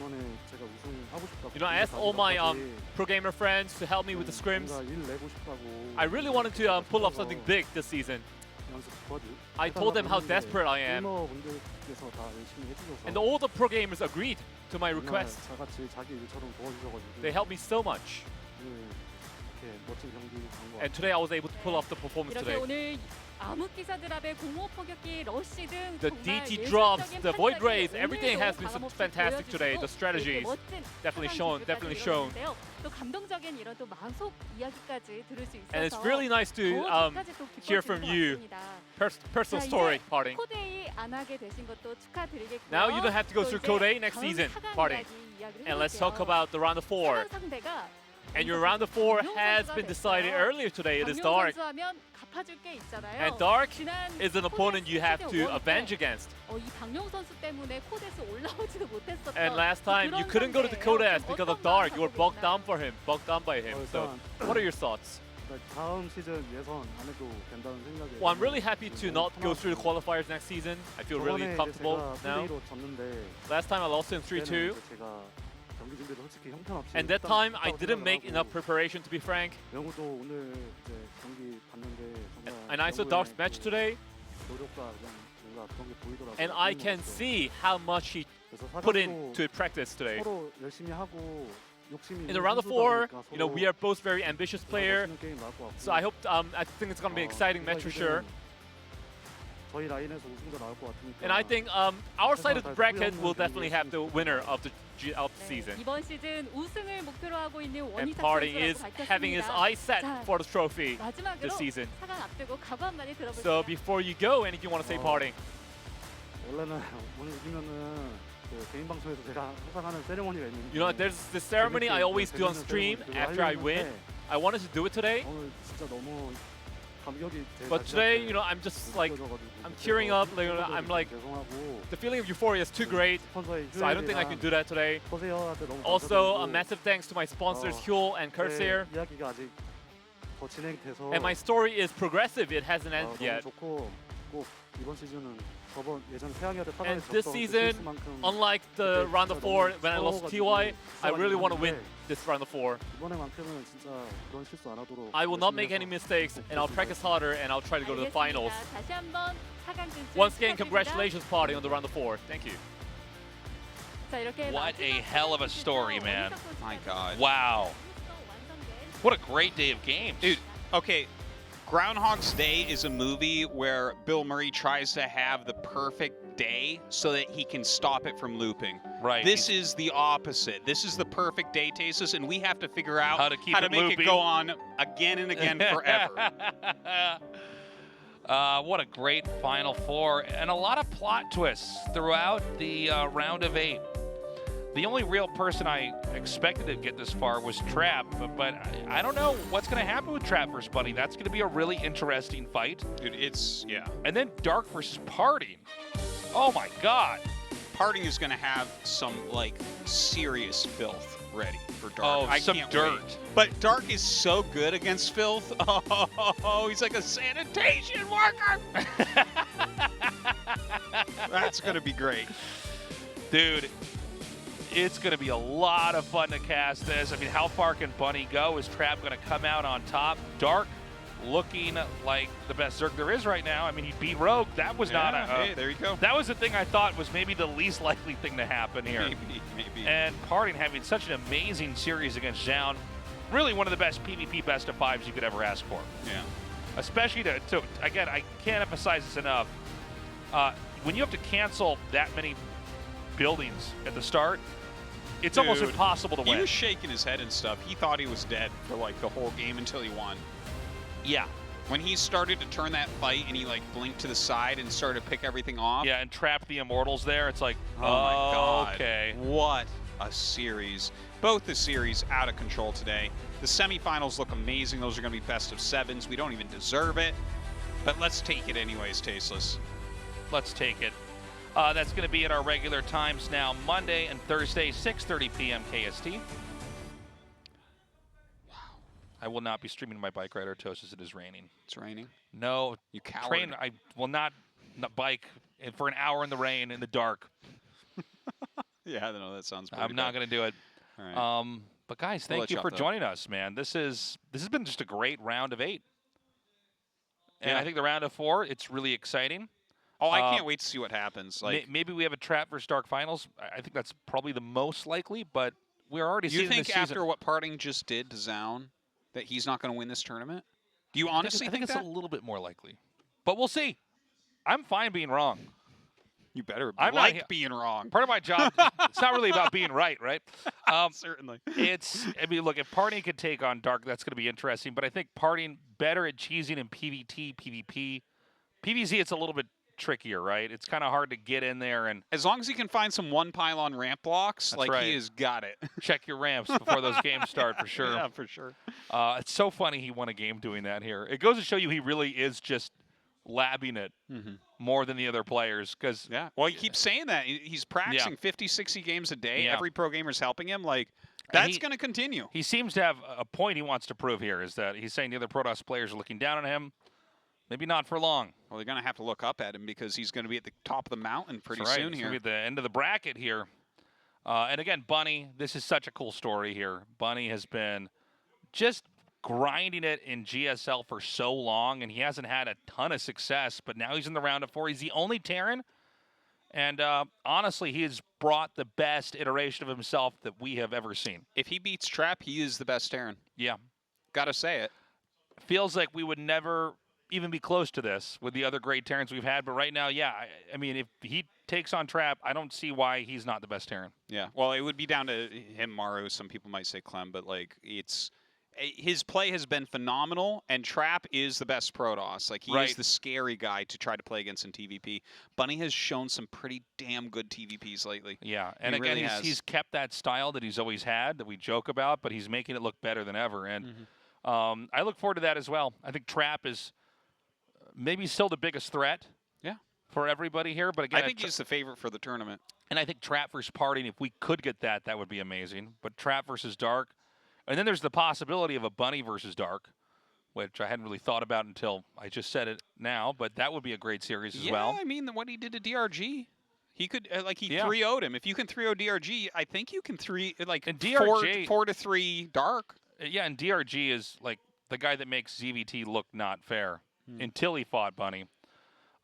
Speaker 12: 이번에 제가 우승하고 싶다고.
Speaker 8: You know, I asked all my pro gamer friends to help me with the scrims.
Speaker 12: 뭔가 일 내고 싶다고.
Speaker 8: I really wanted to pull off something big this season.
Speaker 12: 연습 스쿼드.
Speaker 8: I told them how desperate I am.
Speaker 12: 게이머분들께서 다 열심히 해주셔서.
Speaker 8: And all the pro gamers agreed to my request.
Speaker 12: 다 같이 자기 일처럼 도와주셔가지고.
Speaker 8: They helped me so much.
Speaker 12: 이렇게 멋진 경기 간 것.
Speaker 8: And today I was able to pull off the performance
Speaker 11: 이렇게
Speaker 8: today.
Speaker 11: 오늘 암흑기사 드랍의 공호 포격기 러쉬 등
Speaker 8: The
Speaker 11: 정말
Speaker 8: DT drops,
Speaker 11: 예술적인
Speaker 8: the void
Speaker 11: 판단이
Speaker 8: rays, everything
Speaker 11: 오늘도
Speaker 8: has been
Speaker 11: 강함없이
Speaker 8: fantastic today. The
Speaker 11: 보여주시고
Speaker 8: strategies
Speaker 11: 이렇게 멋진
Speaker 8: definitely
Speaker 11: 상황
Speaker 8: shown.
Speaker 11: 이루어졌는데요. 또 감동적인 이런 또 마속 이야기까지 들을 수 있어서
Speaker 8: And it's really nice to
Speaker 11: 더욱까지 또
Speaker 8: hear from
Speaker 11: 기뻐지는
Speaker 8: you.
Speaker 11: 것 같습니다.
Speaker 8: Personal
Speaker 11: 자,
Speaker 8: story,
Speaker 11: 이제
Speaker 8: PartinG.
Speaker 11: 코데이 안 하게 되신 것도 축하드리겠고요.
Speaker 8: Now you don't have to go
Speaker 11: 또
Speaker 8: through
Speaker 11: 이제
Speaker 8: Code A next
Speaker 11: 다음
Speaker 8: season,
Speaker 11: 4강까지
Speaker 8: PartinG.
Speaker 11: 이야기를
Speaker 8: And let's talk
Speaker 11: 해볼게요.
Speaker 8: about the round of 4.
Speaker 11: 4강 상대가
Speaker 8: And your round of 4 has been decided earlier today. It is Dark.
Speaker 11: 선수 하면 갚아줄 게 있잖아요.
Speaker 8: And Dark
Speaker 11: 지난
Speaker 8: is an opponent you have
Speaker 11: 코데스
Speaker 8: to
Speaker 11: 시즌
Speaker 8: avenge
Speaker 11: 1 때,
Speaker 8: against.
Speaker 11: 이 박용 선수 때문에 코데스 올라오지도 못했었던
Speaker 8: And last time you
Speaker 11: 그런
Speaker 8: couldn't go to the
Speaker 11: 상대예요.
Speaker 8: Code S
Speaker 11: 좀
Speaker 8: because of
Speaker 11: 어떤
Speaker 8: Dark.
Speaker 11: 마음
Speaker 8: You were
Speaker 11: 갖고
Speaker 8: bogged
Speaker 11: 계시나요?
Speaker 8: bogged down by him. So, what are your thoughts?
Speaker 12: 다음 시즌 예선 안 해도 된다는 생각에.
Speaker 8: Well, I'm really happy to not go through the qualifiers next season. I feel really comfortable now. Last time I lost in 3-2.
Speaker 12: 경기 준비도 솔직히 형편없이.
Speaker 8: And that time I didn't make enough preparation, to be frank.
Speaker 12: 영우도 오늘 이제 경기 봤는데 정말.
Speaker 8: And I saw Dark's match today.
Speaker 12: 노력과 그냥 뭔가 그런 게 보이더라고요.
Speaker 8: And I can see how much he put into practice today.
Speaker 12: 서로 열심히 하고 욕심이.
Speaker 8: In the round of 4, you know, we are both very ambitious players. So I hope, I think it's going to be an exciting match for sure.
Speaker 12: 저희 라인에서 우승자 나올 것 같으니까.
Speaker 8: And I think our side of the bracket will definitely have the winner of the season.
Speaker 11: 이번 시즌 우승을 목표로 하고 있는
Speaker 8: And
Speaker 11: 원희탁
Speaker 8: PartinG is
Speaker 11: 선수라고
Speaker 8: having his
Speaker 11: 밝혔습니다.
Speaker 8: eyes set
Speaker 11: 자,
Speaker 8: for the trophy
Speaker 11: 마지막으로
Speaker 8: this season.
Speaker 11: 4강 앞두고 각오 한마디 들어볼게요.
Speaker 8: So before you go, anything you want to say, PartinG?
Speaker 12: 원래는 오늘 이기면은 그 개인 방송에서 제가 항상 하는 세레모니가 있는데.
Speaker 8: You know, there's this ceremony I always do on stream after I win. I wanted to do it today.
Speaker 12: 오늘 진짜 너무 감격이.
Speaker 8: But today, you know, I'm just like, I'm tearing up. Like, I'm like, the feeling of euphoria is too great. So I don't think I can do that today. Also, a massive thanks to my sponsors, Hyul and Corsair.
Speaker 12: 이야기가 아직 더 진행돼서.
Speaker 8: And my story is progressive. It hasn't ended yet.
Speaker 12: 좋고 꼭 이번 시즌은 저번 예전 태양이한테
Speaker 8: And this season, unlike the round of 4 when I lost to TY, I really want to win this round of 4.
Speaker 12: 이번에만큼은 진짜 그런 실수 안 하도록.
Speaker 8: I will not make any mistakes, and I'll practice harder, and I'll try to go to the finals.
Speaker 11: 다시 한번 4강 진출
Speaker 8: Once again,
Speaker 11: 축하드립니다.
Speaker 8: congratulations, PartinG, on the round of 4. Thank you.
Speaker 11: 자, 이렇게
Speaker 10: What a hell of a story, man.
Speaker 6: My God.
Speaker 10: Wow. What a great day of games.
Speaker 6: Dude, okay. Groundhog's Day is a movie where Bill Murray tries to have the perfect day so that he can stop it from looping.
Speaker 10: Right.
Speaker 6: This is the opposite. This is the perfect day, Tasis, and we have to figure out
Speaker 10: how to
Speaker 6: make
Speaker 10: looping.
Speaker 6: it go on again and again forever.
Speaker 10: What a great Final Four, and a lot of plot twists throughout the round of 8. The only real person I expected to get this far was Trap, but I don't know what's going to happen with Trap versus Bunny. That's going to be a really interesting fight.
Speaker 6: Dude, it's, yeah.
Speaker 10: And then Dark versus PartinG. Oh my God.
Speaker 6: PartinG is going to have some, like, serious filth ready for Dark.
Speaker 10: Oh,
Speaker 6: I
Speaker 10: some
Speaker 6: can't
Speaker 10: dirt.
Speaker 6: wait. But Dark is so good against filth. Oh, he's like a sanitation worker. That's going to be great.
Speaker 10: Dude. It's going to be a lot of fun to cast this. I mean, how far can Bunny go? Is Trap going to come out on top? Dark looking like the best Zerg there is right now. I mean, he beat Rogue. That was not a...
Speaker 6: hey, there you go.
Speaker 10: That was the thing I thought was maybe the least likely thing to happen here.
Speaker 6: Maybe.
Speaker 10: And PartinG having such an amazing series against Zoun. Really one of the best PvP best of 5s you could ever ask for.
Speaker 6: Yeah.
Speaker 10: Especially to again, I can't emphasize this enough. When you have to cancel that many buildings at the start, it's almost impossible to win.
Speaker 6: He was shaking his head and stuff. He thought he was dead for like the whole game until he won.
Speaker 10: Yeah.
Speaker 6: When he started to turn that fight and he like blinked to the side and started to pick everything off.
Speaker 10: Yeah, and trapped the Immortals there. It's like,
Speaker 6: oh my God.
Speaker 10: Okay.
Speaker 6: What a series. Both the series out of control today. The semifinals look amazing. Those are going to be best of 7s. We don't even deserve it. But let's take it anyways, Tasteless.
Speaker 10: Let's take it. That's going to be at our regular times now, Monday and Thursday, 6:30 p.m. KST. Wow. I will not be streaming my bike ride or toast as it is raining.
Speaker 6: It's raining?
Speaker 10: No.
Speaker 6: You coward.
Speaker 10: I will not bike for an hour in the rain in the dark.
Speaker 2: Yeah, no, that sounds pretty
Speaker 10: I'm not going to do it.
Speaker 2: All right.
Speaker 10: But guys,
Speaker 2: We'll
Speaker 10: thank
Speaker 2: let
Speaker 10: you
Speaker 2: you
Speaker 10: for
Speaker 2: off, though.
Speaker 10: joining us, man. This has been just a great round of 8. And
Speaker 2: Yeah.
Speaker 10: I think the round of 4, it's really exciting.
Speaker 2: Oh, I can't wait to see what happens. Like,
Speaker 10: maybe we have a Trap versus Dark finals. I think that's probably the most likely, but we're already
Speaker 2: do you
Speaker 10: seeing
Speaker 2: think
Speaker 10: this
Speaker 2: after
Speaker 10: season.
Speaker 2: what PartinG just did to Zoun that he's not going to win this tournament? Do you honestly
Speaker 10: I think it's
Speaker 2: that?
Speaker 10: a little bit more likely. But we'll see. I'm fine being wrong.
Speaker 2: You better
Speaker 10: I'm
Speaker 2: like
Speaker 10: not,
Speaker 2: being wrong.
Speaker 10: Part of my job, it's not really about being right?
Speaker 2: Certainly.
Speaker 10: I mean, look, if PartinG could take on Dark, that's going to be interesting. But I think PartinG better at cheesing in PvT, PvP. PvZ, it's a little bit trickier, right? It's kind of hard to get in there. And
Speaker 2: as long as he can find some one pylon ramp blocks, like
Speaker 10: right.
Speaker 2: he has got it.
Speaker 10: Check your ramps before those games start, for sure.
Speaker 2: Yeah, for sure.
Speaker 10: It's so funny he won a game doing that here. It goes to show you he really is just labbing it more than the other players. Cause
Speaker 2: yeah, well, he keeps saying that. He's practicing 50, 60 games a day.
Speaker 10: Yeah.
Speaker 2: Every pro gamer's helping him. Like, that's going to continue.
Speaker 10: He seems to have a point he wants to prove here, is that he's saying the other Protoss players are looking down on him. Maybe not for long.
Speaker 2: Well, they're going to have to look up at him because he's going to be at the top of the mountain pretty
Speaker 10: That's right.
Speaker 2: soon
Speaker 10: He's
Speaker 2: here.
Speaker 10: going to be at the end of the bracket here. And again, Bunny, this is such a cool story here. Bunny has been just grinding it in GSL for so long, and he hasn't had a ton of success, but now he's in the round of 4. He's the only Terran, and honestly, he has brought the best iteration of himself that we have ever seen.
Speaker 2: If he beats Trap, he is the best Terran.
Speaker 10: Yeah.
Speaker 2: Got to say it.
Speaker 10: Feels like we would never even be close to this with the other great Terrans we've had, but right now, yeah, I mean, if he takes on Trap, I don't see why he's not the best Terran.
Speaker 2: Yeah, well, it would be down to him, Maru. Some people might say Clem, but like his play has been phenomenal, and Trap is the best Protoss. Like, he is the scary guy to try to play against in TVP. Bunny has shown some pretty damn good TVPs lately.
Speaker 10: Yeah, and again, he's kept that style that he's always had, that we joke about, but he's making it look better than ever. And I look forward to that as well. I think Trap is maybe still the biggest threat for everybody here. But again,
Speaker 2: I think he's the favorite for the tournament.
Speaker 10: And I think Trap versus PartinG, if we could get that, that would be amazing. But Trap versus Dark. And then there's the possibility of a Bunny versus Dark, which I hadn't really thought about until I just said it now. But that would be a great series as well.
Speaker 2: Yeah, I mean, what he did to DRG. He could, he 3-0'd him. If you can 3-0 DRG, I think you can 4-3 Dark.
Speaker 10: Yeah, and DRG is like the guy that makes ZVT look not fair until he fought Bunny.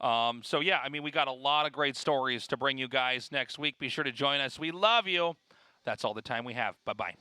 Speaker 10: So, yeah, I mean, we got a lot of great stories to bring you guys next week. Be sure to join us. We love you. That's all the time we have. Bye-bye.